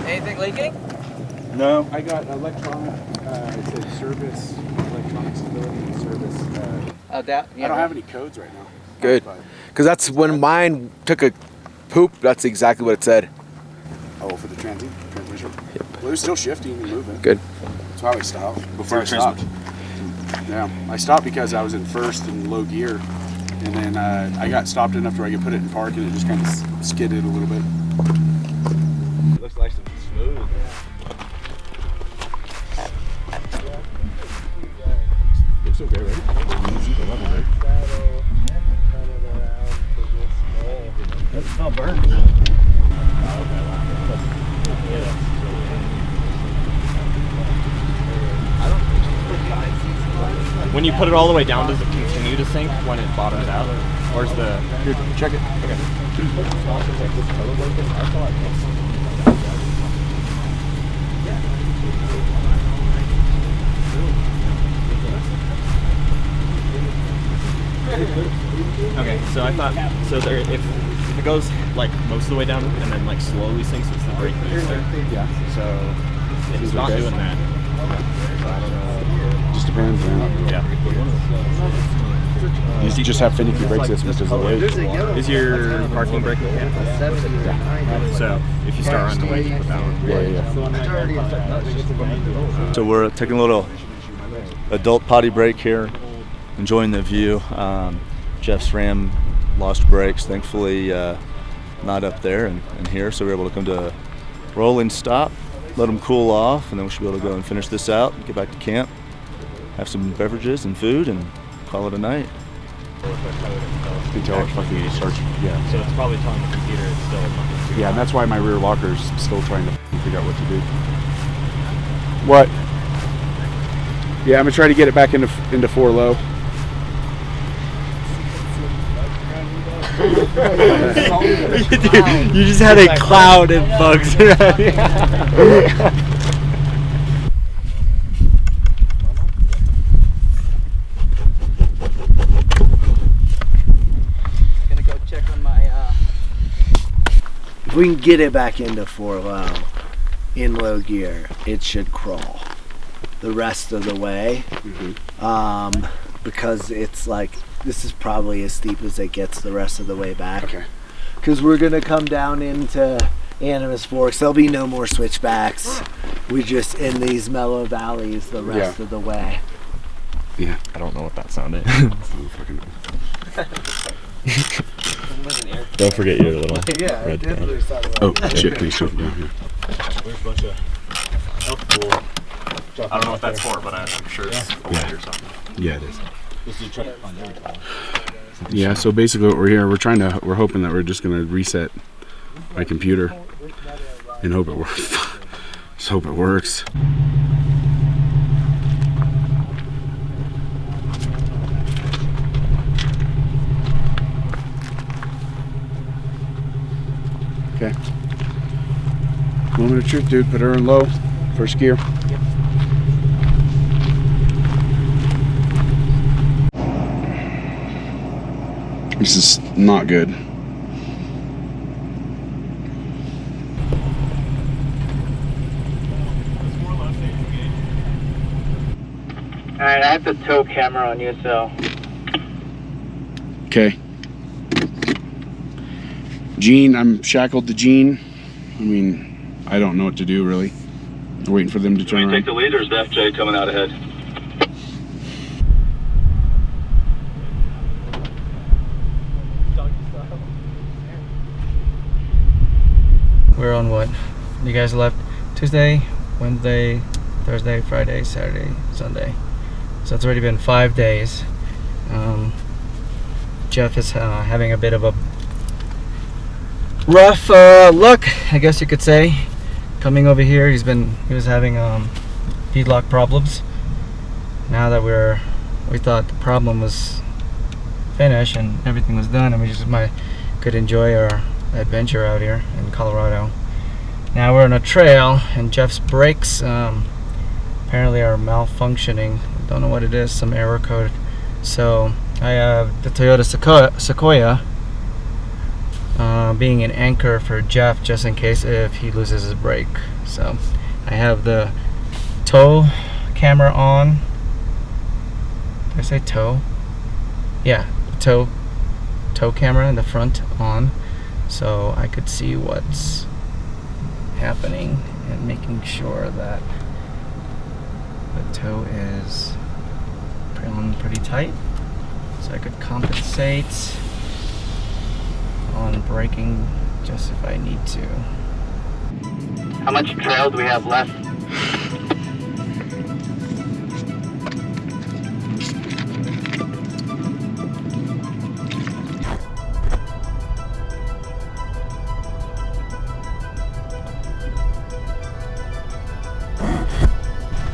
Anything leaking? No. I got electronic, it said service, electronic stability and service. Oh, that? Yeah. I don't have any codes right now. Good. Because that's when mine took a poop, that's exactly what it said. Oh, for the transmission? Yep. Well, it was still shifting and moving. Good. That's why we stopped. Before I stopped. Yeah. I stopped because I was in first and low gear. And then I got stopped enough where I could put it in park, and it just kind of skidded a little bit. It looks nice and smooth. Looks okay, right? It's not burnt. When you put it all the way down, does it continue to sink when it bottoms out? Or is the... Here, check it. Okay. Okay, so I thought, so there, if it goes like most of the way down and then like slowly sinks, it's the brake booster. Yeah. So it's not doing that. So I don't know. Just depends, man. Yeah. You just have finicky brake systems because of the weight. Is your parking brake mechanical? Yeah. So if you start running the weight, put that one. Yeah. So we're taking a little adult potty break here, enjoying the view. Jeff's Ram lost brakes, thankfully not up there and here, so we're able to come to a rolling stop, let them cool off, and then we should be able to go and finish this out, get back to camp, have some beverages and food, and call it a night. Until it fucking starts. Yeah. So it's probably telling the computer it's still fucking. Yeah, and that's why my rear locker's still trying to figure out what to do. What? Yeah, I'm gonna try to get it back into 4 low. Dude, you just had a cloud of bugs around here. Gonna go check on my If we can get it back into 4 low in low gear, it should crawl the rest of the way. Because it's like, this is probably as steep as it gets the rest of the way back. Okay. Because we're gonna come down into Animus Forks. There'll be no more switchbacks. We're just in these mellow valleys the rest of the way. Yeah. I don't know what that sound is. Don't forget your little Yeah, red it did. Oh, shit, please shut it down here. There's a bunch of cool. I don't know what that's for, but I'm sure it's a weight or something. Yeah, it is. Yeah, so basically what we're hoping that we're just gonna reset my computer and hope it works. Just hope it works. Moment of truth, dude. Put her in low. First gear. This is not good. Alright, I have the tow camera on you, so. Okay. Gene, I'm shackled to Gene. I mean, I don't know what to do really. I'm waiting for them to turn around. Take the lead, or is FJ coming out ahead? We're on what? You guys left Tuesday, Wednesday, Thursday, Friday, Saturday, Sunday. So it's already been 5 days. Jeff is having a bit of a rough luck, I guess you could say. Coming over here, he was having feedlock problems. Now that we thought the problem was finished and everything was done, and we just could enjoy our adventure out here in Colorado. Now we're on a trail, and Jeff's brakes apparently are malfunctioning. Don't know what it is, some error code. So I have the Toyota Sequoia being an anchor for Jeff, just in case if he loses his brake. So I have the tow camera on. Did I say tow? Yeah, tow camera in the front on, so I could see what's happening and making sure that the tow is on pretty tight, so I could compensate on braking just if I need to. How much trail do we have left?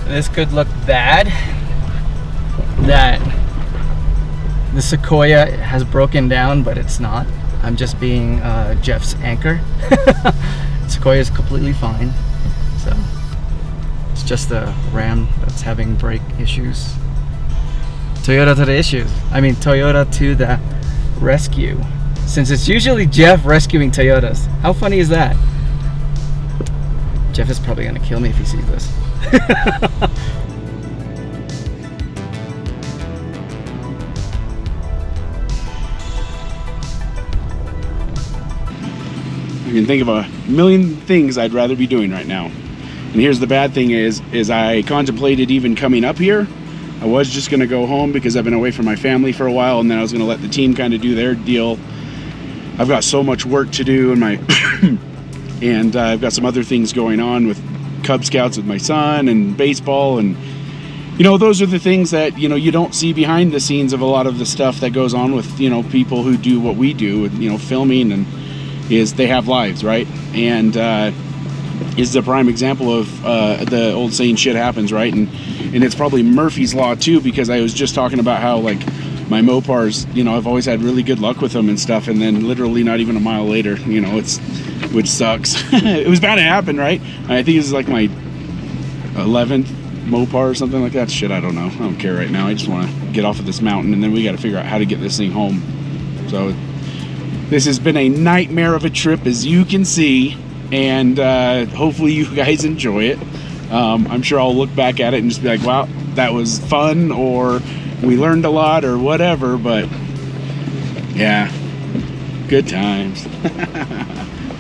This could look bad, that the Sequoia has broken down, but it's not. I'm just being Jeff's anchor. Sequoia is completely fine, so it's just the Ram that's having brake issues. Toyota to the issues. I mean, Toyota to the rescue. Since it's usually Jeff rescuing Toyotas. How funny is that? Jeff is probably gonna kill me if he sees this. I can think of a million things I'd rather be doing right now. And here's the bad thing is I contemplated even coming up here. I was just gonna go home because I've been away from my family for a while, and then I was gonna let the team kind of do their deal. I've got so much work to do, and and I've got some other things going on with Cub Scouts with my son and baseball, and you know, those are the things that, you know, you don't see behind the scenes of a lot of the stuff that goes on with, you know, people who do what we do with, you know, filming, and is they have lives, right? And is a prime example of the old saying, shit happens, right? And it's probably Murphy's Law too, because I was just talking about how, like, my Mopars, you know, I've always had really good luck with them and stuff, and then literally not even a mile later, you know, which sucks. It was bound to happen, right? I think this is like my 11th Mopar or something like that. Shit, I don't know. I don't care right now. I just want to get off of this mountain, and then we got to figure out how to get this thing home. So this has been a nightmare of a trip, as you can see, and hopefully you guys enjoy it. I'm sure I'll look back at it and just be like, wow, that was fun, or we learned a lot, or whatever, but yeah, good times.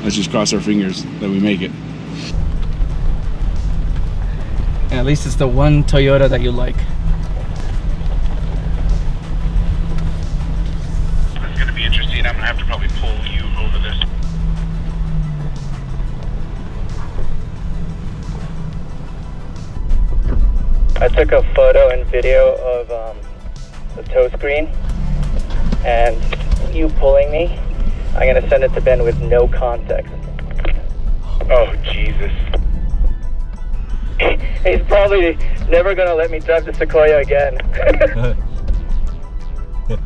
Let's just cross our fingers that we make it. And at least it's the one Toyota that you like. It's going to be interesting. I'm going to have to probably pull you over this. I took a photo and video of the tow screen, and you pulling me. I'm gonna send it to Ben with no context. Oh, Jesus. He's probably never gonna let me drive the Sequoia again.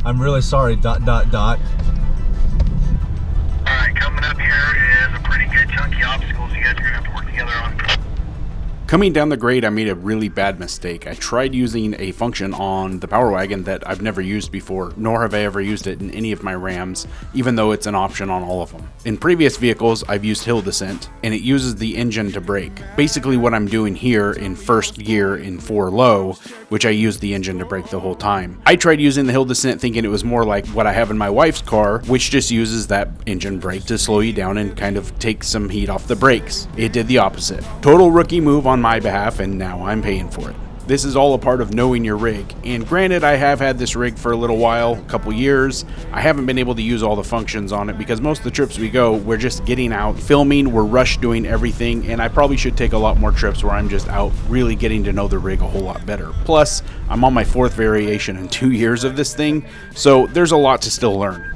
I'm really sorry, ... Alright, coming up here is a pretty good chunky obstacles you guys are going to have to work together on. Coming down the grade, I made a really bad mistake. I tried using a function on the Power Wagon that I've never used before, nor have I ever used it in any of my Rams, even though it's an option on all of them. In previous vehicles, I've used hill descent, and it uses the engine to brake. Basically what I'm doing here in first gear in 4 low, which I use the engine to brake the whole time. I tried using the hill descent thinking it was more like what I have in my wife's car, which just uses that engine brake to slow you down and kind of take some heat off the brakes. It did the opposite. Total rookie move on my behalf, and now I'm paying for it. This is all a part of knowing your rig, and granted I have had this rig for a little while, a couple years. I haven't been able to use all the functions on it because most of the trips we go, we're just getting out, filming, we're rushed doing everything, and I probably should take a lot more trips where I'm just out really getting to know the rig a whole lot better. Plus, I'm on my 4th variation in 2 years of this thing, so there's a lot to still learn.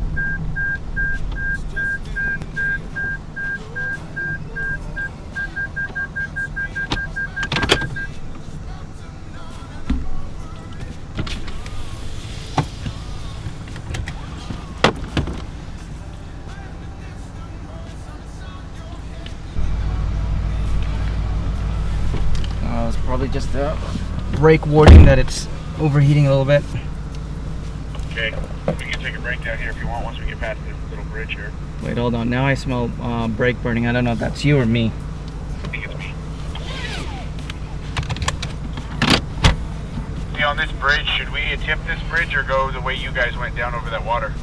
It's probably just the brake warning that it's overheating a little bit. Okay, we can take a break down here if you want once we get past this little bridge here. Wait, hold on. Now I smell brake burning. I don't know if that's you or me. I think it's me. Hey, on this bridge, should we attempt this bridge or go the way you guys went down over that water?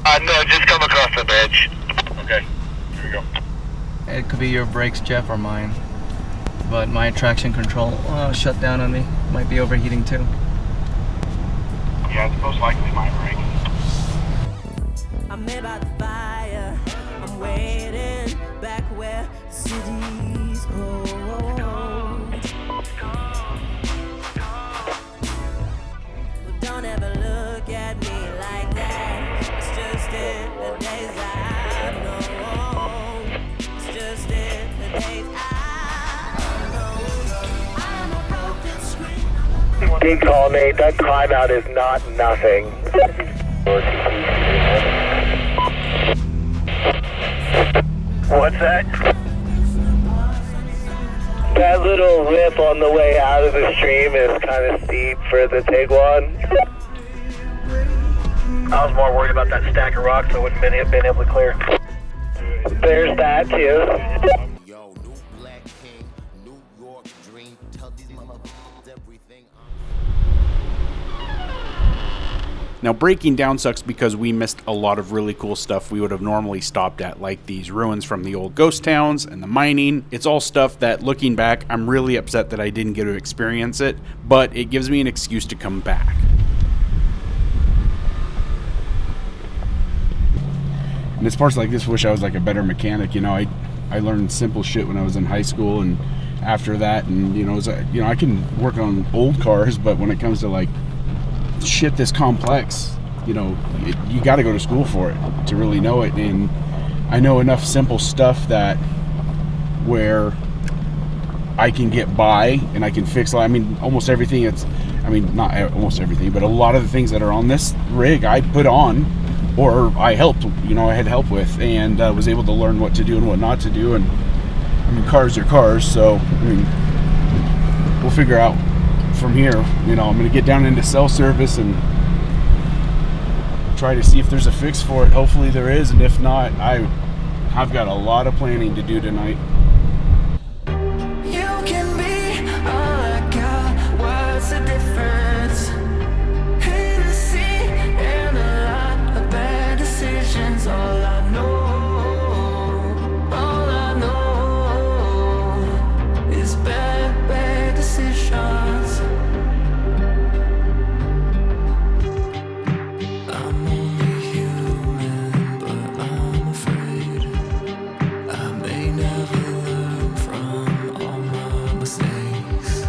No, just come across the bridge. Okay, here we go. It could be your brakes, Jeff, or mine. But my traction control shut down on me. Might be overheating too. Yeah, it's most likely my brake. I'm made by the fire. I'm waiting back where cities go. Well, don't ever look at me like that. It's just in the days I know. It's just in the days Big call, Nate. That climb out is not nothing. What's that? That little rip on the way out of the stream is kind of steep for the Tiguan. I was more worried about that stack of rocks, so I wouldn't have been able to clear. There's that too. Now, breaking down sucks because we missed a lot of really cool stuff we would have normally stopped at, like these ruins from the old ghost towns and the mining. It's all stuff that, looking back, I'm really upset that I didn't get to experience it, but it gives me an excuse to come back. And it's parts like this, wish I was like a better mechanic. You know, I learned simple shit when I was in high school, and after that, and you know, I can work on old cars, but when it comes to like shit this complex, you know, you got to go to school for it to really know it. And I know enough simple stuff that where I can get by and I can fix, I mean, almost everything. Not almost everything, but a lot of the things that are on this rig I put on, or I helped, you know, I had help with, and was able to learn what to do and what not to do. And I mean, cars are cars, so I mean, we'll figure out from here. You know, I'm going to get down into cell service and try to see if there's a fix for it. Hopefully there is, and if not, I've got a lot of planning to do tonight. You can be all I got. What's the difference? Hennessy and a lot of bad decisions. All I know is bad decisions. I'm only human, but I'm afraid I may never learn from all my mistakes.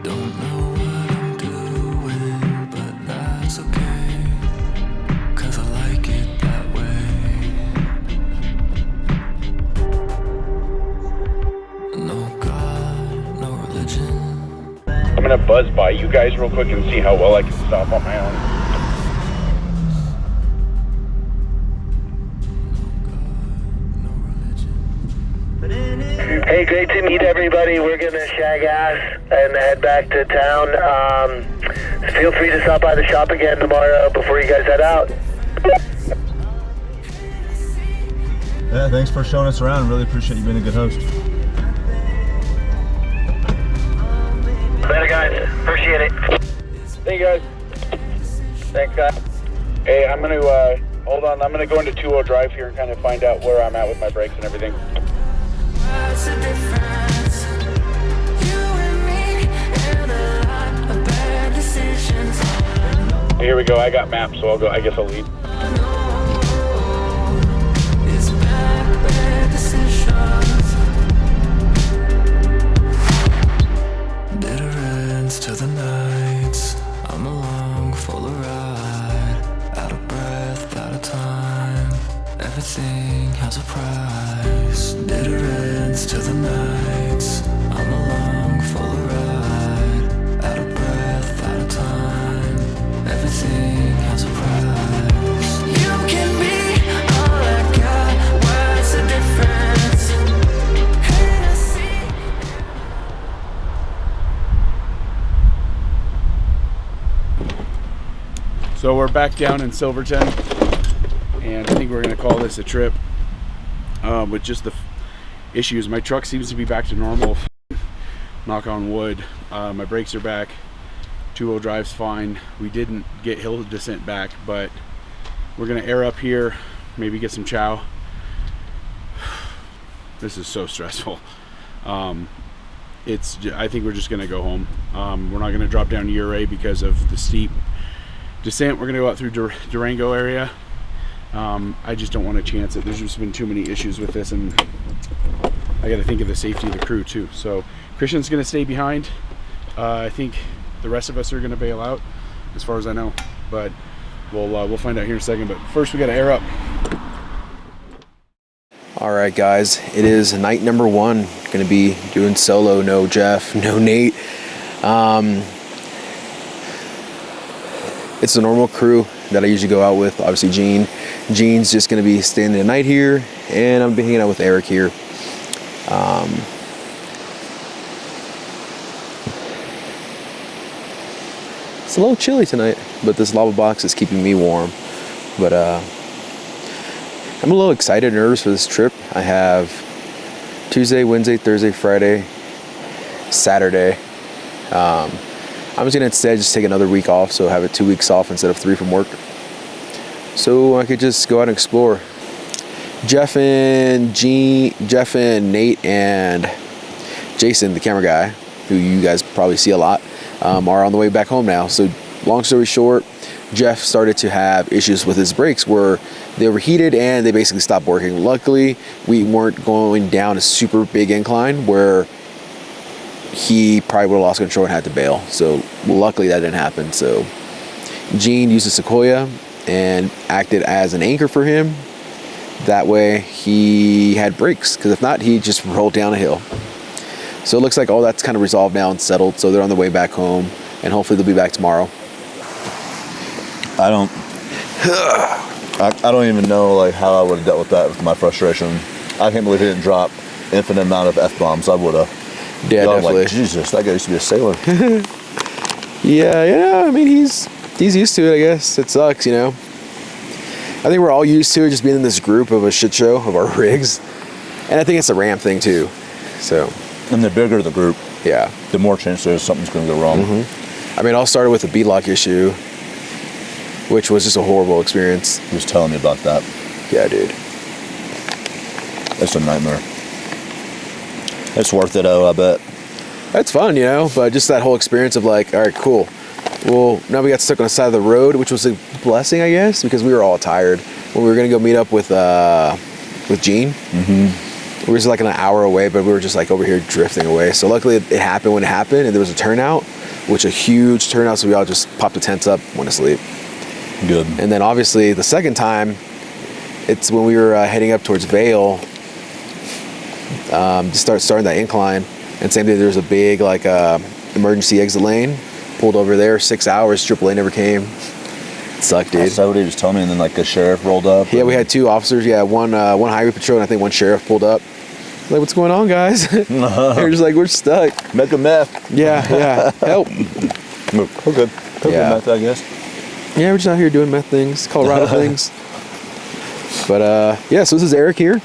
Don't know what I'm doing, but that's okay, 'cause I like it that way. No God, no religion. I'm gonna buzz by you guys real quick and see how well I can stop on my own. Hey, great to meet everybody. We're gonna shag ass and head back to town. Feel free to stop by the shop again tomorrow before you guys head out. Yeah, thanks for showing us around. Really appreciate you being a good host. Later, guys. Appreciate it. Thank you, guys. Thanks, guys. Hey, I'm going to, hold on. I'm going to go into 2-0 drive here and kind of find out where I'm at with my brakes and everything. Here we go. I got maps, so I'll go. I guess I'll lead. Bitter ends to the nights. I'm along for the ride. Out of breath, out of time. Everything has a price. Bitter ends to the nights. I'm along for the ride. Out of breath, out of time. Everything has a price. You can be all I got. What's the difference? So we're back down in Silverton, and I think we're going to call this a trip with just the issues. My truck seems to be back to normal, knock on wood. My brakes are back, 2-0 drive's fine. We didn't get hill descent back, but we're going to air up here, maybe get some chow. This is so stressful. I think we're just going to go home. We're not going to drop down to Ouray because of the steep descent. We're going to go out through Durango area. I just don't want to chance it. There's just been too many issues with this, and I got to think of the safety of the crew too. So Christian's going to stay behind. I think the rest of us are going to bail out, as far as I know. But we'll find out here in a second. But first, we got to air up. All right, guys. It is night number 1. Going to be doing solo. No Jeff, no Nate. It's the normal crew that I usually go out with. Obviously, Gene. Gene's just going to be staying the night here, and I'm going to be hanging out with Eric here. It's a little chilly tonight, but this lava box is keeping me warm. But I'm a little excited and nervous for this trip. I have Tuesday, Wednesday, Thursday, Friday, Saturday. I'm just gonna instead just take another week off, so have it 2 weeks off instead of 3 from work. So I could just go out and explore. Jeff and Nate and Jason, the camera guy, who you guys probably see a lot, are on the way back home now. So long story short, Jeff started to have issues with his brakes where they overheated and they basically stopped working. Luckily, we weren't going down a super big incline where he probably would have lost control and had to bail. So luckily that didn't happen. So Gene used a Sequoia and acted as an anchor for him. That way he had brakes, because if not, he just rolled down a hill. So it looks like all that's kind of resolved now and settled. So they're on their way back home, and hopefully they'll be back tomorrow. I don't even know like how I would have dealt with that with my frustration. I can't believe he didn't drop infinite amount of F-bombs. I would have. Yeah, definitely. Like, Jesus, that guy used to be a sailor. Yeah, I mean, he's used to it, I guess. It sucks, you know. I think we're all used to it, just being in this group of a shit show of our rigs. And I think it's a ramp thing too. So. And the bigger the group, yeah, the more chance there's something's going to go wrong. Mm-hmm. I mean, it all started with the beadlock issue, which was just a horrible experience. He was telling me about that. Yeah, dude. It's a nightmare. It's worth it, though, I bet. That's fun, you know, but just that whole experience of like, all right, cool. Well, now we got stuck on the side of the road, which was a blessing, I guess, because we were all tired. When we were going to go meet up with Gene, we were just like an hour away, but we were just like over here drifting away. So luckily it happened when it happened, and there was a turnout, which a huge turnout, so we all just popped the tents up, went to sleep. Good. And then obviously the second time, it's when we were heading up towards Vail, to starting that incline, and same day there was a big like emergency exit lane. Pulled over there, 6 hours, AAA never came. It sucked, dude. That's what he was telling me, and then like the sheriff rolled up. Yeah, we had 2 officers. Yeah, one highway patrol, and I think one sheriff pulled up. Like, what's going on, guys? They're just like, we're stuck. Make a meth. Yeah, help. Oh, good. Yeah. Meth, I guess. Yeah, we're just out here doing meth things, Colorado things. But yeah, so this is Eric here.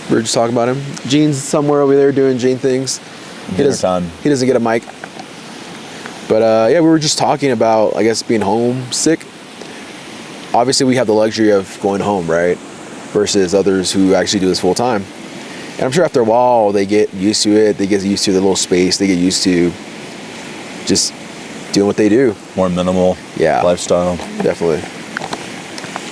We were just talking about him. Gene's somewhere over there doing Gene things. He doesn't get a mic. But yeah, we were just talking about, I guess, being homesick. Obviously, we have the luxury of going home, right? Versus others who actually do this full time. And I'm sure after a while, they get used to it. They get used to the little space. They get used to just doing what they do. More minimal lifestyle. Definitely.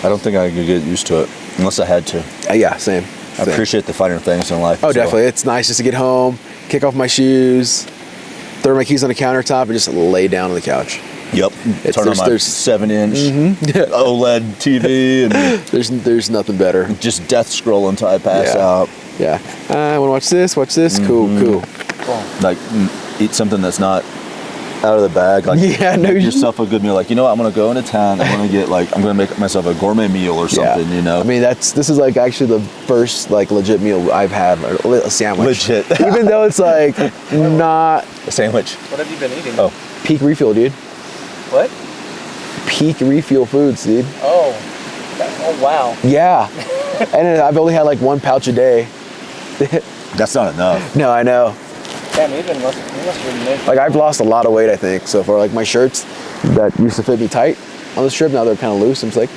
I don't think I could get used to it unless I had to. Yeah, same. I appreciate the finer things in life. Oh, definitely. It's nice just to get home, kick off my shoes, throw my keys on the countertop, and just lay down on the couch. Yep. Turn on my 7-inch OLED TV, and there's nothing better. Just death scroll until I pass out. Yeah. I want to watch this. Cool. Like eat something that's not out of the bag. Like, make yourself a good meal. Like, you know what? I'm gonna go into town. I'm gonna make myself a gourmet meal or something. You know. I mean, this is like actually the first like legit meal I've had, a sandwich. Legit. Even though it's like not a sandwich. What have you been eating? Oh, Peak Refuel, dude. What? Peak Refuel Foods, dude. Oh wow. Yeah. And I've only had like one pouch a day. That's not enough. No, I know. Damn, you must have been making. Like, I've lost a lot of weight, I think, so far. Like, my shirts that used to fit me tight on this trip, now they're kind of loose. I'm just like,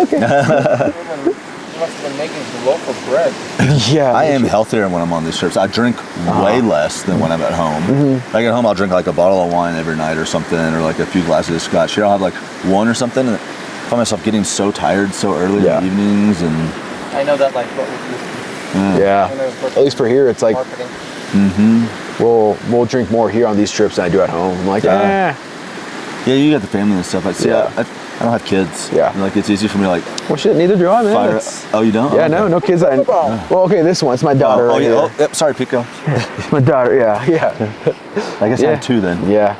okay. You must have been making some loaf of bread. Yeah. I am healthier when I'm on these trips. I drink way less than when I'm at home. Like, at home, I'll drink like a bottle of wine every night or something, or like a few glasses of scotch. Here, I'll have like one or something, and I find myself getting so tired so early in the evenings. And I know that, like, what at least for here, it's like, we'll drink more here on these trips than I do at home. I'm like, yeah, you got the family and stuff. I don't have kids. Yeah. And, like, it's easy for me to, like, well, shit, neither do I, man. Oh, you don't? Yeah, no kids. Well, okay, this one, it's my daughter. Yep, sorry, Pico. It's my daughter, yeah. I guess I have two then. Yeah.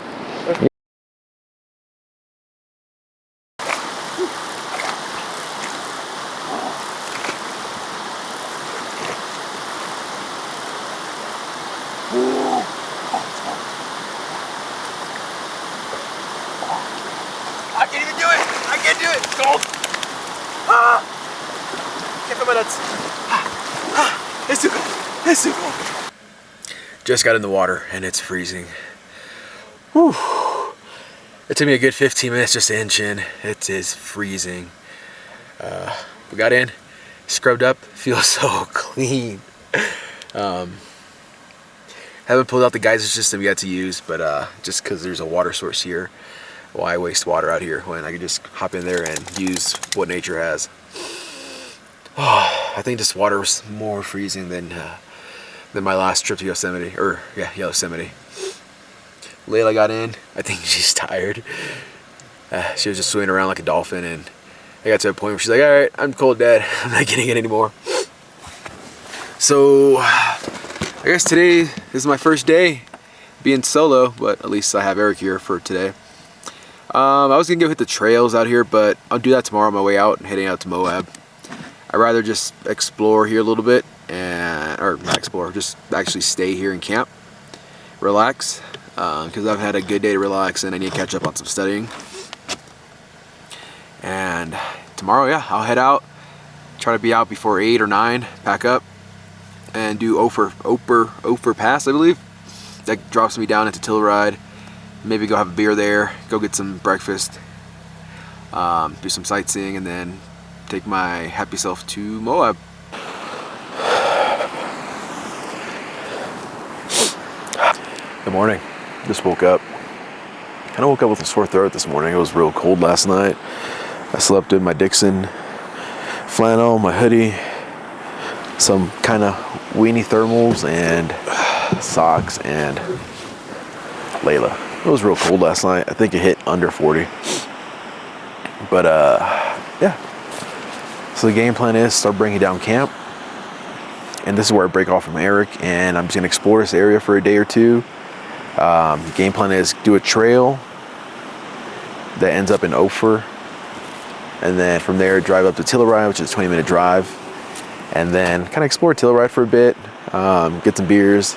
Just got in the water and it's freezing. Whew. It took me a good 15 minutes just to inch in. It is freezing. We got in, scrubbed up, feels so clean. Haven't pulled out the geyser system yet to use, but just because there's a water source here, why waste water out here when I could just hop in there and use what nature has. I think this water was more freezing than my last trip to Yosemite, Yosemite. Layla got in. I think she's tired. She was just swimming around like a dolphin, and I got to a point where she's like, all right, I'm cold, Dad. I'm not getting it anymore. So I guess today is my first day being solo, but at least I have Eric here for today. I was gonna go hit the trails out here, but I'll do that tomorrow on my way out and heading out to Moab. I'd rather just explore here a little bit, or not explore, just actually stay here and camp, relax, because I've had a good day to relax and I need to catch up on some studying. And tomorrow, I'll head out, try to be out before 8 or 9, pack up, and do Ophir Pass, I believe. That drops me down into Telluride. Maybe go have a beer there, go get some breakfast, do some sightseeing, and then take my happy self to Moab. Good morning. Just woke up. Kind of woke up with a sore throat this morning. It was real cold last night. I slept in my Dixon flannel, my hoodie, some kind of weenie thermals, and socks, and Layla. It was real cold last night. I think it hit under 40. But so the game plan is start bringing down camp, and this is where I break off from Eric, and I'm just gonna explore this area for a day or two. Game plan is do a trail that ends up in Ophir, and then from there drive up to Telluride, which is a 20-minute drive, and then kind of explore Telluride for a bit, get some beers,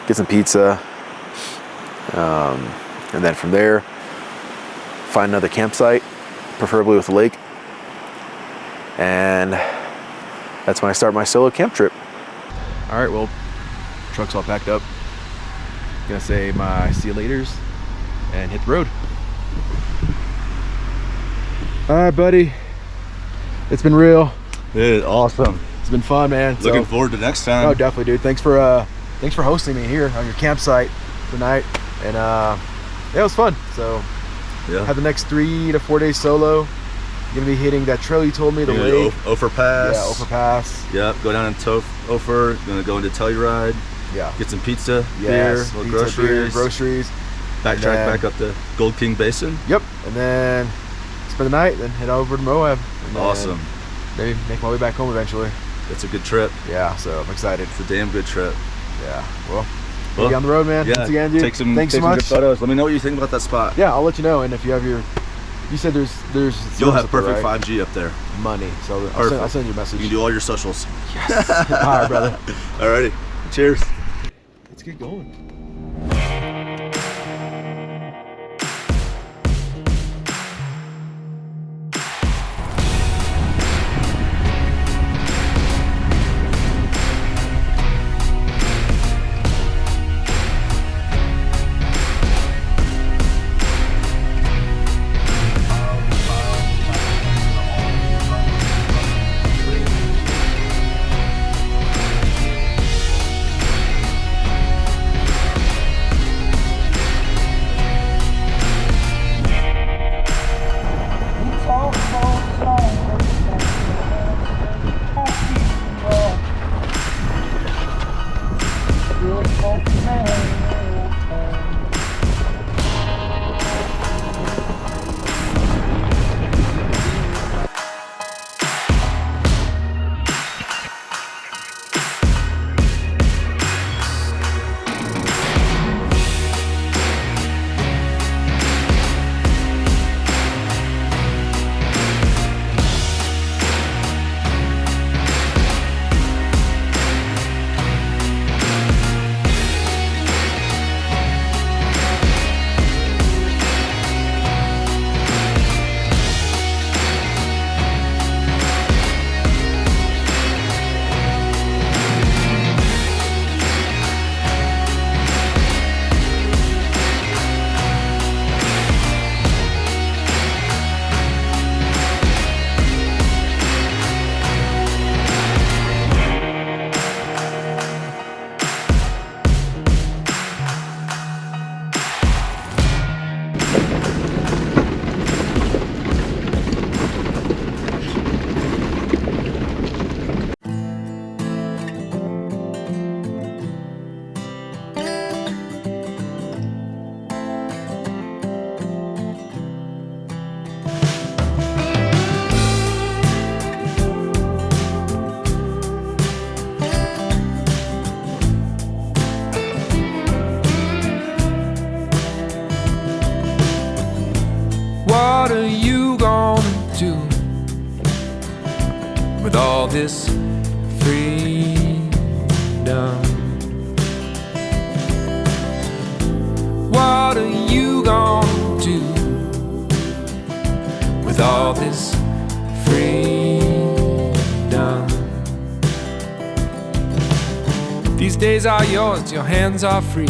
get some pizza, and then from there, find another campsite, preferably with a lake, and that's when I start my solo camp trip. All right, well, truck's all packed up. Gonna say my see you laters and hit the road. All right, buddy. It's been real. Dude, awesome. It's been fun, man. Looking forward to next time. Oh, definitely, dude. Thanks for hosting me here on your campsite tonight, and yeah, it was fun. So, yeah, have the next 3 to 4 days solo. Gonna be hitting that trail you told me, the lake. Ophir Pass. Yeah, Ophir Pass. Yep, go down into Ophir. Gonna go into Telluride. Yeah. Get some pizza, Yes, beer, pizza, beer, groceries. Backtrack back up to Gold King Basin. Yep, and then spend the night, then head over to Moab. And awesome. Maybe make my way back home eventually. It's a good trip. Yeah, so I'm excited. It's a damn good trip. Yeah, well, be on the road, man. Yeah, Once again, dude. thanks so much. Good photos. Let me know what you think about that spot. Yeah, I'll let you know. And if you have your, you said there's you'll have perfect there, right? 5G up there. Money, so I'll send you a message. You can do all your socials. Yes. All right, brother. Alrighty. Cheers. Let's get going. What are you gonna do with all this freedom? What are you gonna do with all this freedom? These days are yours, your hands are free.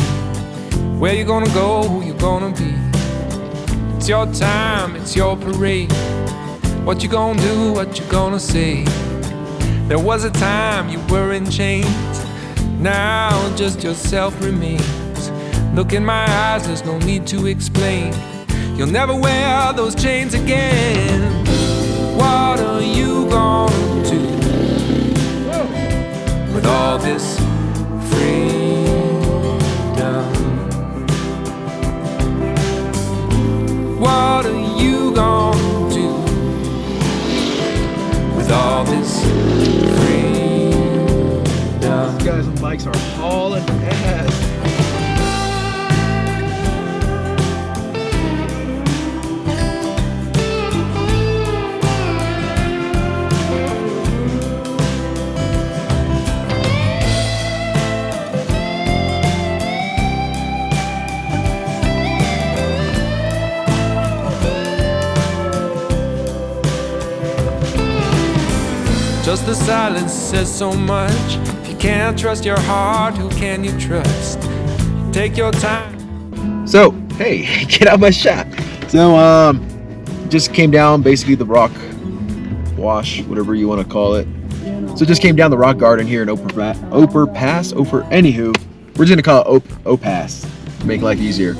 Where you gonna go, who you gonna be? It's your time, it's your parade. What you gonna do, what you gonna say? There was a time you were in chains. Now just yourself remains. Look in my eyes, there's no need to explain. You'll never wear those chains again. What are you gonna do with all this freedom? What are you gonna do with all this freedom? These guys on bikes are hauling ass. Just the silence says so much. If you can't trust your heart, who can you trust? Take your time. So, hey, get out my shot. So, just came down basically the rock wash, whatever you want to call it. So just came down the rock garden here in Pass. Anywho, we're just gonna call it Pass to make life easier.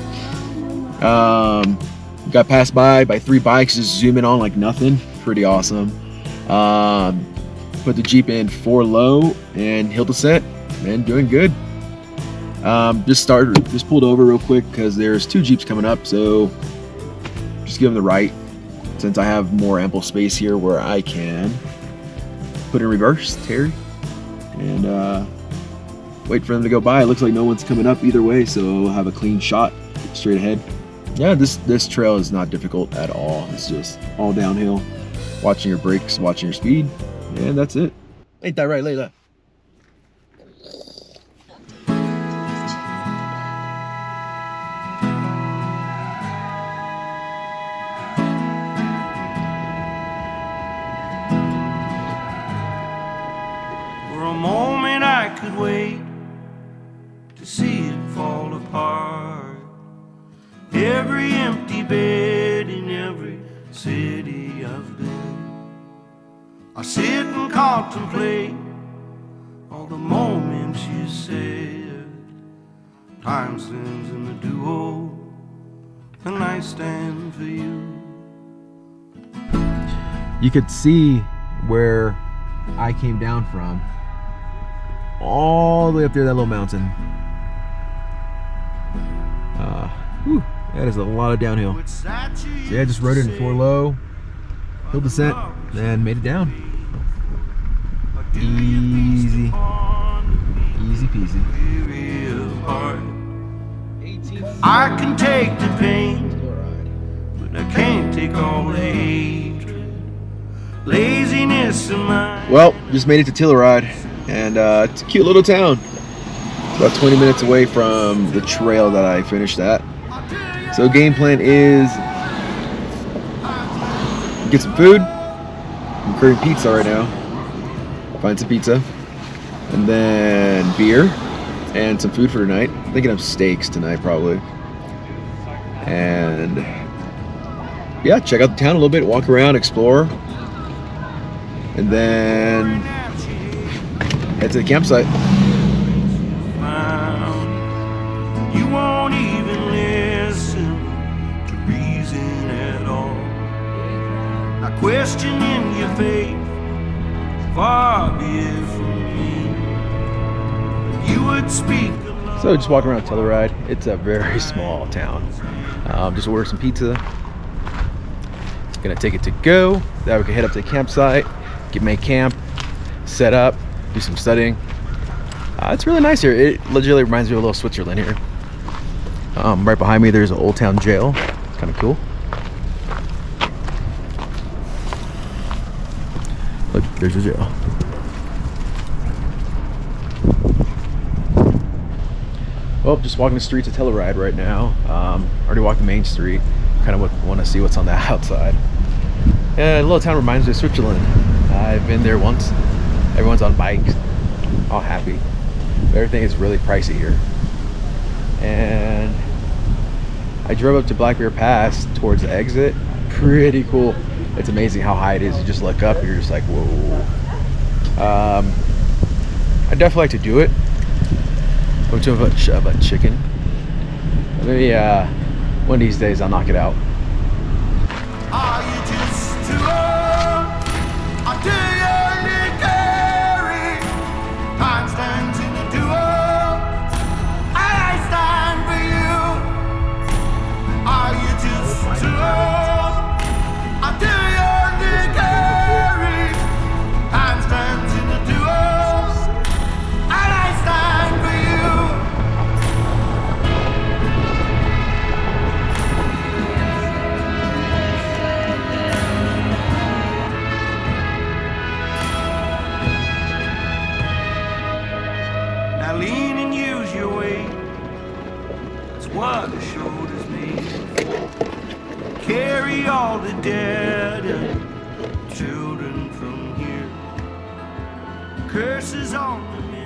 Got passed by 3 bikes, just zooming on like nothing. Pretty awesome. Put the Jeep in 4 low and hill descent, and doing good. Just pulled over real quick because there's 2 Jeeps coming up, so just give them the right, since I have more ample space here where I can put in reverse, Terry, and wait for them to go by. It looks like no one's coming up either way, so we'll have a clean shot straight ahead. Yeah, this trail is not difficult at all. It's just all downhill, watching your brakes, watching your speed, and that's it. Ain't that right, Layla? For a moment I could wait to see it fall apart. Every empty bed in every city I've been. I sit and contemplate all the moments you said. Time stands in the duo, and I stand for you. You could see where I came down from, all the way up there, that little mountain. Whew, that is a lot of downhill. So yeah, just rode it in 4 low, hill descent, and made it down. Easy, easy peasy. I can take the pain, but I can't take all the hatred, laziness of mine. Well, just made it to Telluride, and it's a cute little town. It's about 20 minutes away from the trail that I finished at. So game plan is get some food. I'm craving pizza right now. Find some pizza, and then beer and some food for tonight. I'm thinking of steaks tonight probably. And yeah, check out the town a little bit, walk around, explore, and then head to the campsite. You won't even listen to reason at all. Not questioning your faith, far be it from me. You would speak. So just walking around Telluride. It's a very small town. Just order some pizza. Gonna take it to go. That we can head up to the campsite, make camp, set up, do some studying. It's really nice here. It legitimately reminds me of a little Switzerland here. Right behind me there's an old town jail. It's kind of cool. Look, there's a jail. Well, just walking the streets of Telluride right now. Already walked the main street. Kind of want to see what's on the outside. Yeah, a little town reminds me of Switzerland. I've been there once. Everyone's on bikes, all happy. But everything is really pricey here. And I drove up to Black Bear Pass towards the exit. Pretty cool. It's amazing how high it is. You just look up and you're just like, whoa. I'd definitely like to do it. Go to a chicken. Maybe one of these days I'll knock it out. Are you just too old? Or do you need carry? Time stands in the duo, and I stand for you. Are you just too old? Or do you need carry? Time stands in the duo, and I stand for you. Now lean and use your weight. That's what the shoulders need. Carry all the dead and children from here. curses on the men.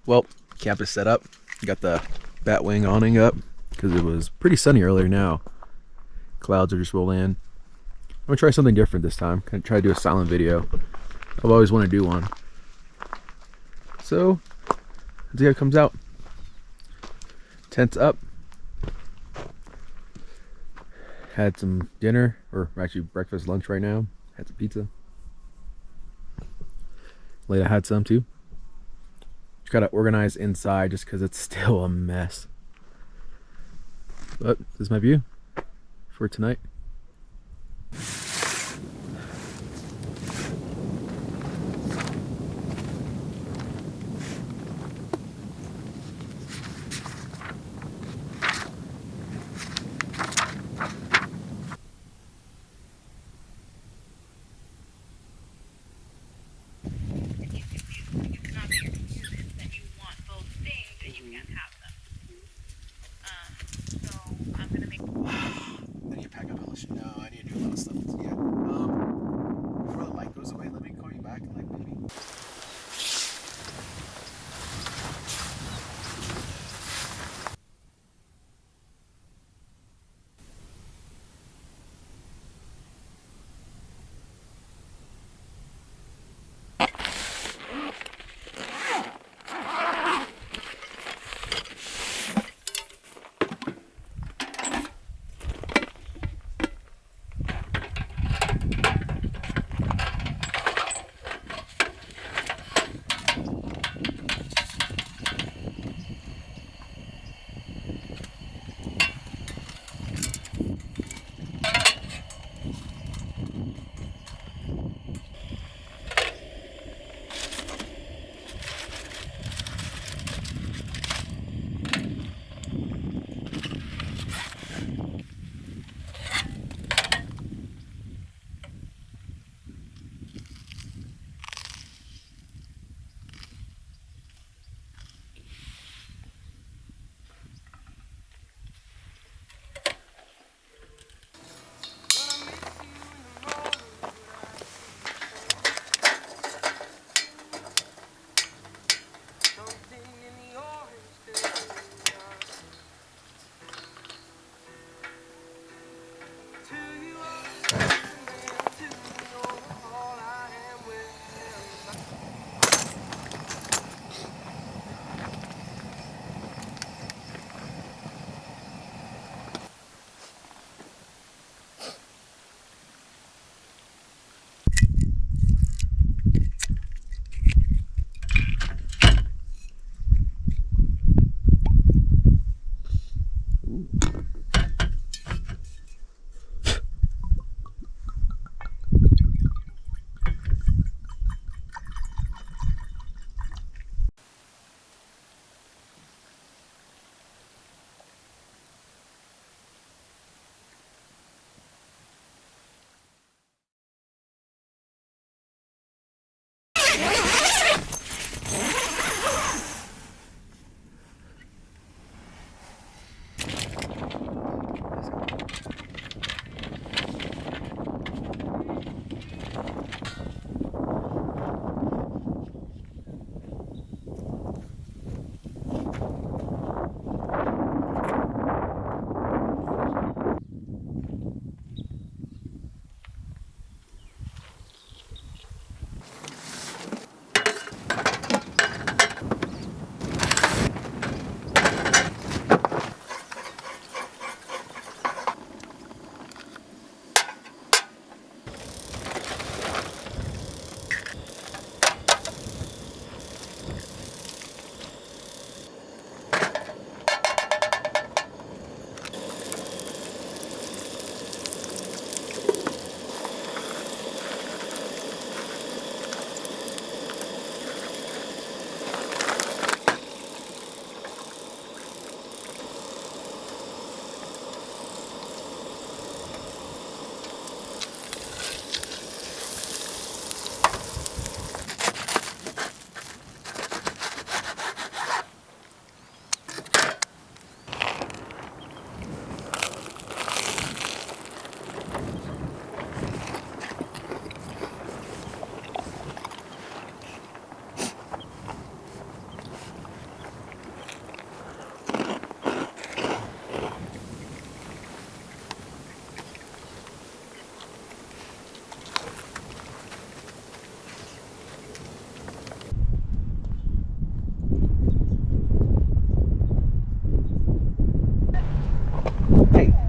Well, camp is set up. Got the batwing awning up because it was pretty sunny earlier now. Clouds are just rolling in. I'm gonna try something different this time. Gonna try to do a silent video. I've always wanted to do one. So, let's see how it comes out. Tent's up. Had some dinner, or actually breakfast, lunch right now. Had some pizza. Later had some too. Just gotta organize inside just because it's still a mess. But this is my view for tonight.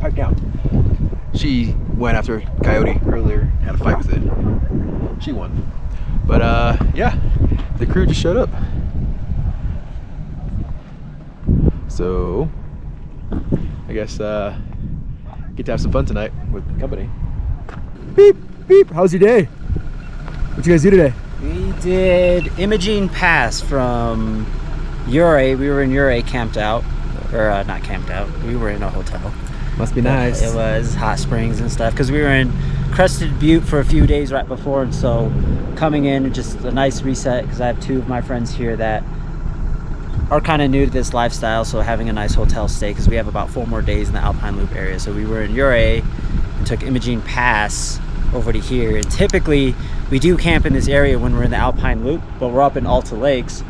pipe down. She went after a coyote earlier, had a fight with it. She won. But yeah, the crew just showed up. So I guess get to have some fun tonight with the company. Beep, beep. How's your day? What you guys do today? We did Imogene Pass from Ouray. We were in Ouray, camped out, or not camped out. We were in a hotel. Must be nice. It was hot springs and stuff because we were in Crested Butte for a few days right before, and so coming in just a nice reset because I have two of my friends here that are kind of new to this lifestyle, so having a nice hotel stay because we have about 4 more days in the Alpine Loop area. So we were in Ouray and took Imogene Pass over to here, and typically we do camp in this area when we're in the Alpine Loop, but we're up in Alta Lakes.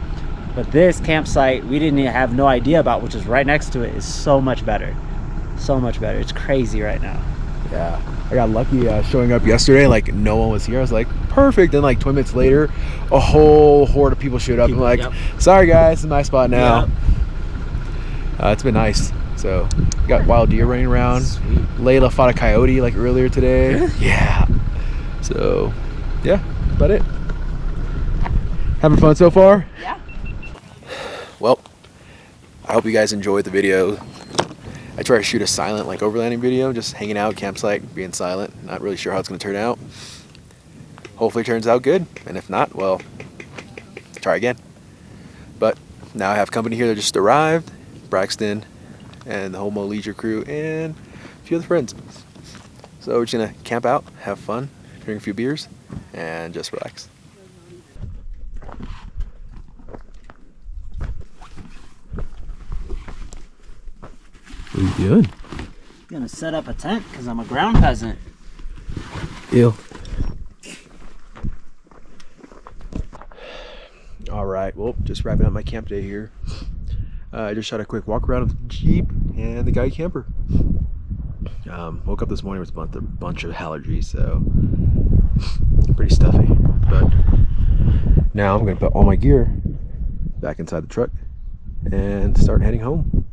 But this campsite we didn't even have no idea about, which is right next to it, is so much better. So much better. It's crazy right now. Yeah, I got lucky showing up yesterday, like no one was here. I was like, perfect. Then like 20 minutes later, a whole horde of people showed up. I'm like, sorry guys, this is my spot now. It's been nice. So got wild deer running around. Sweet. Layla fought a coyote like earlier today. Really? Yeah. So yeah, that's about it. Having fun so far? Yeah. Well, I hope you guys enjoyed the video. I try to shoot a silent like overlanding video, just hanging out, campsite, being silent. Not really sure how it's going to turn out. Hopefully it turns out good, and if not, well, try again. But now I have company here that just arrived, Braxton and the whole Mo Leisure crew and a few other friends. So we're just going to camp out, have fun, drink a few beers, and just relax. What are you doing? I'm gonna set up a tent because I'm a ground peasant. Ew. All right, well, just wrapping up my camp day here. I just shot a quick walk around with the Jeep and the guy camper. Woke up this morning with a bunch of allergies, so pretty stuffy. But now I'm gonna put all my gear back inside the truck and start heading home.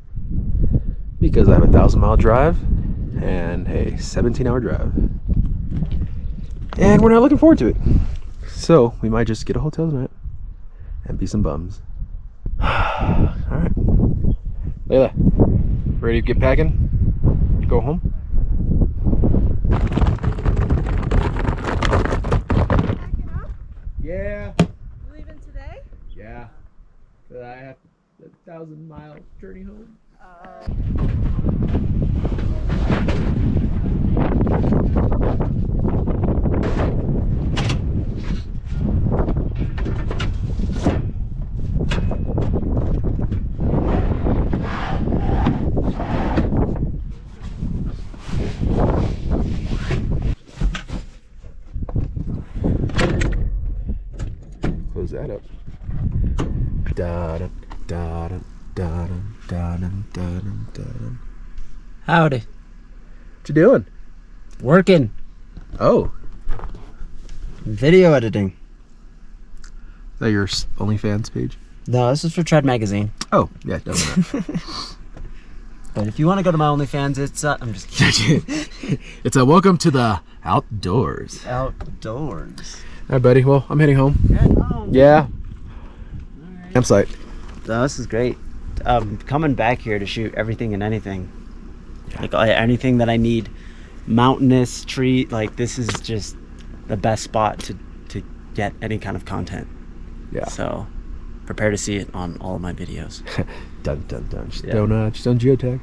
Because I have a 1,000-mile drive and a 17-hour drive. And we're not looking forward to it. So we might just get a hotel tonight and be some bums. Alright. Layla, ready to get packing? Go home? Packing up? Yeah. You leaving today? Yeah. But I have a 1,000-mile journey home. Close that up. Da-da, da-da, da-da, da-da, da-da, da-da. Howdy. What you doing? Working. Oh. Video editing. Is that your OnlyFans page? No, this is for Tread Magazine. Oh, yeah, it doesn't. But if you want to go to my OnlyFans, it's I'm just kidding. It's a welcome to the outdoors. Outdoors. All right, buddy. Well, I'm heading home. Heading home. Yeah. Right. Campsite. No, this is great. Coming back here to shoot everything and anything. Yeah. Like anything that I need, mountainous, tree. Like this is just the best spot to get any kind of content. Yeah. So prepare to see it on all of my videos. Dun dun dun. Just don't geotag.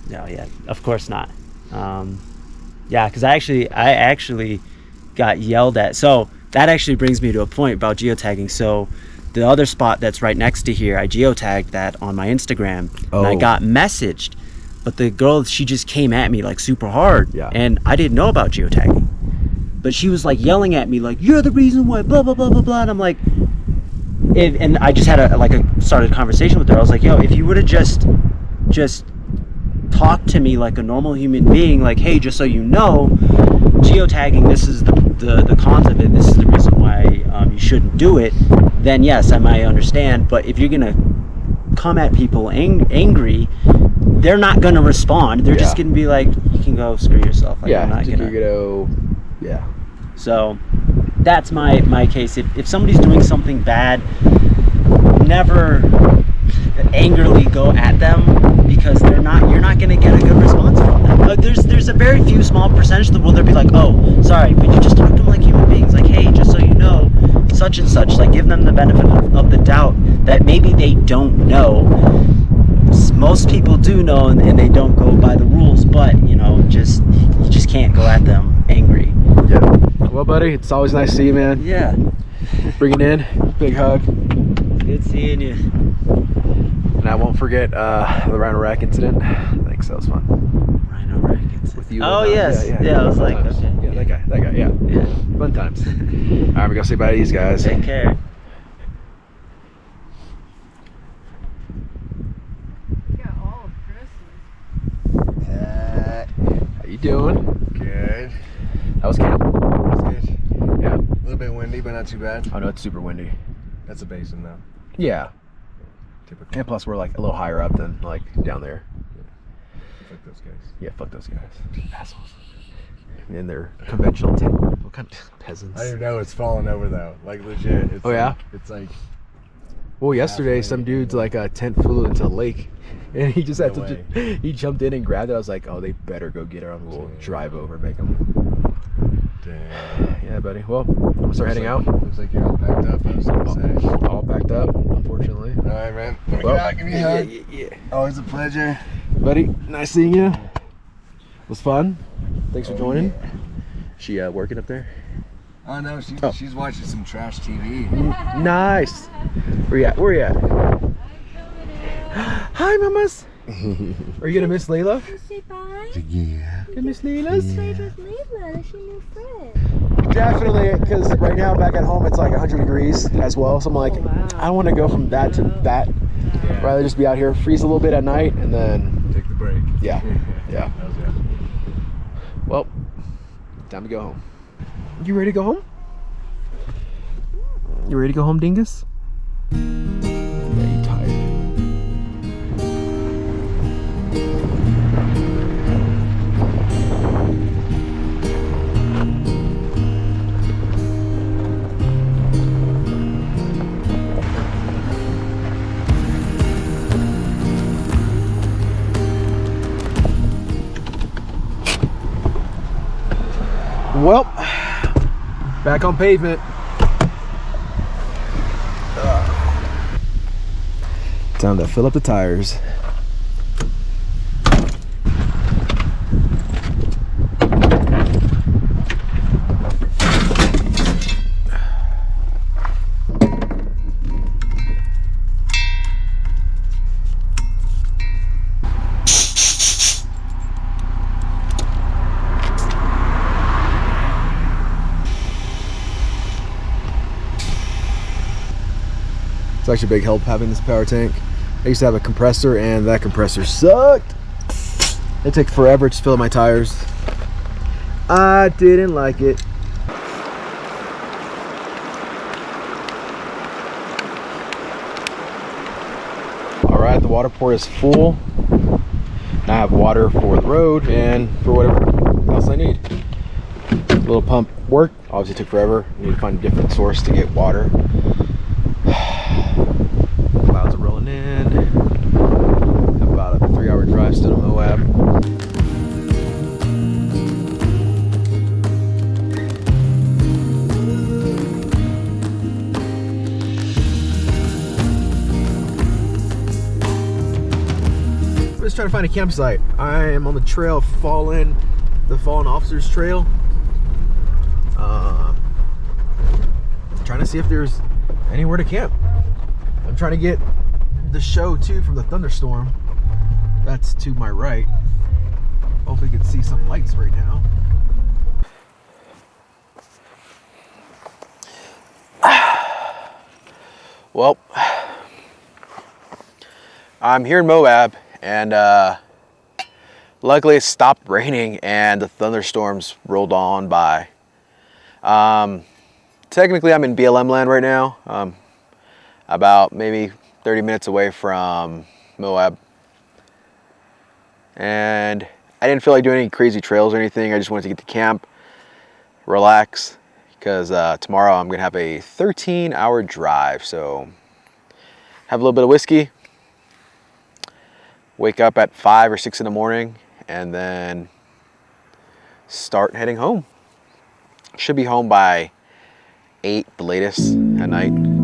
No, yeah, of course not. Yeah, because I actually got yelled at. So that actually brings me to a point about geotagging. So the other spot that's right next to here, I geotagged that on my Instagram, and I got messaged. But the girl, she just came at me like super hard, and I didn't know about geotagging. But she was like yelling at me like, "You're the reason why," blah blah blah blah blah. And I'm like, and I just had started a conversation with her. I was like, "Yo, if you would have just talked to me like a normal human being, like, hey, just so you know, geotagging, this is the cons of it. This is the reason why you shouldn't do it." Then yes, I might understand. But if you're gonna come at people angry, they're not going to respond. They're just going to be like, you can go screw yourself. Like, I'm not gonna. Yeah. So that's my case. If somebody's doing something bad, never angrily go at them, because you're not going to get a good response from them. There's a very few small percentage of the world that'll be like, oh, sorry, but you just talk to them like human beings. Like, hey, just so you know, such and such. Like, give them the benefit of the doubt that maybe they don't know. Most people do know, and they don't go by the rules, but you just can't go at them angry. Yeah. Well, buddy, it's always nice to see you, man. Yeah. Bring it in. Big hug. Good seeing you. And I won't forget the Rhino Rack incident. Thanks, that was fun. Rhino Rack incident. With you. Oh, and, yes. Yeah, I was like, times. okay. Yeah, that guy, yeah. Fun times. All right, we're going to say bye to these guys. Take care. How you doing? Good. That was camp. That's good. Yeah. A little bit windy, but not too bad. Oh no, it's super windy. That's a basin though. Yeah. Typical. And plus we're like a little higher up than like down there. Fuck those guys. Yeah, fuck those guys. Assholes. And they're conventional tent. What kind of peasants? I don't even know it's falling over though. Like legit. It's Oh, yeah? like, it's like. Well, yesterday some dude's like a tent flew into the lake, and he just had No to. He jumped in and grabbed it. I was like, oh, they better go get her on a little drive over, make them. Damn. Yeah, buddy. Well, I'm gonna start heading out. Looks like you're all packed up. I was gonna say. All packed up, unfortunately. All right, man. Let me Well, get out. Give me a hug. yeah. Always a pleasure. Buddy, nice seeing you. Was fun. Thanks for joining. She working up there? Oh no, she's watching some trash TV. Nice. Where you at? Where you at? Hi, mamas. Are you gonna miss Layla? Say bye. Yeah. Gonna miss Layla's? Trade with Layla. That's your new friend. Definitely, because right now back at home it's like 100 degrees as well. So I'm like, I don't want to go from that to that. Yeah. Rather just be out here, freeze a little bit at night, and then Take the break. yeah, yeah. That was good. Well, time to go home. You ready to go home? You ready to go home, dingus? Yeah, you tired. Well, back on pavement. Time to fill up the tires. It's actually a big help having this power tank. I used to have a compressor and that compressor sucked. It took forever to fill my tires. I didn't like it. All right, the water port is full. Now I have water for the road and for whatever else I need. Little pump worked, obviously took forever. Need to find a different source to get water. Clouds are rolling in. Have about a 3-hour drive still to Moab. I'm just trying to find a campsite. I am on the trail the Fallen Officers Trail. Trying to see if there's anywhere to camp. I'm trying to get the show too from the thunderstorm. That's to my right. Hopefully you can see some lights right now. Well, I'm here in Moab, and luckily it stopped raining and the thunderstorms rolled on by. Technically I'm in BLM land right now. About maybe 30 minutes away from Moab. And I didn't feel like doing any crazy trails or anything. I just wanted to get to camp, relax, because tomorrow I'm going to have a 13-hour drive. So have a little bit of whiskey, wake up at 5 or 6 in the morning, and then start heading home. Should be home by 8, the latest, at night.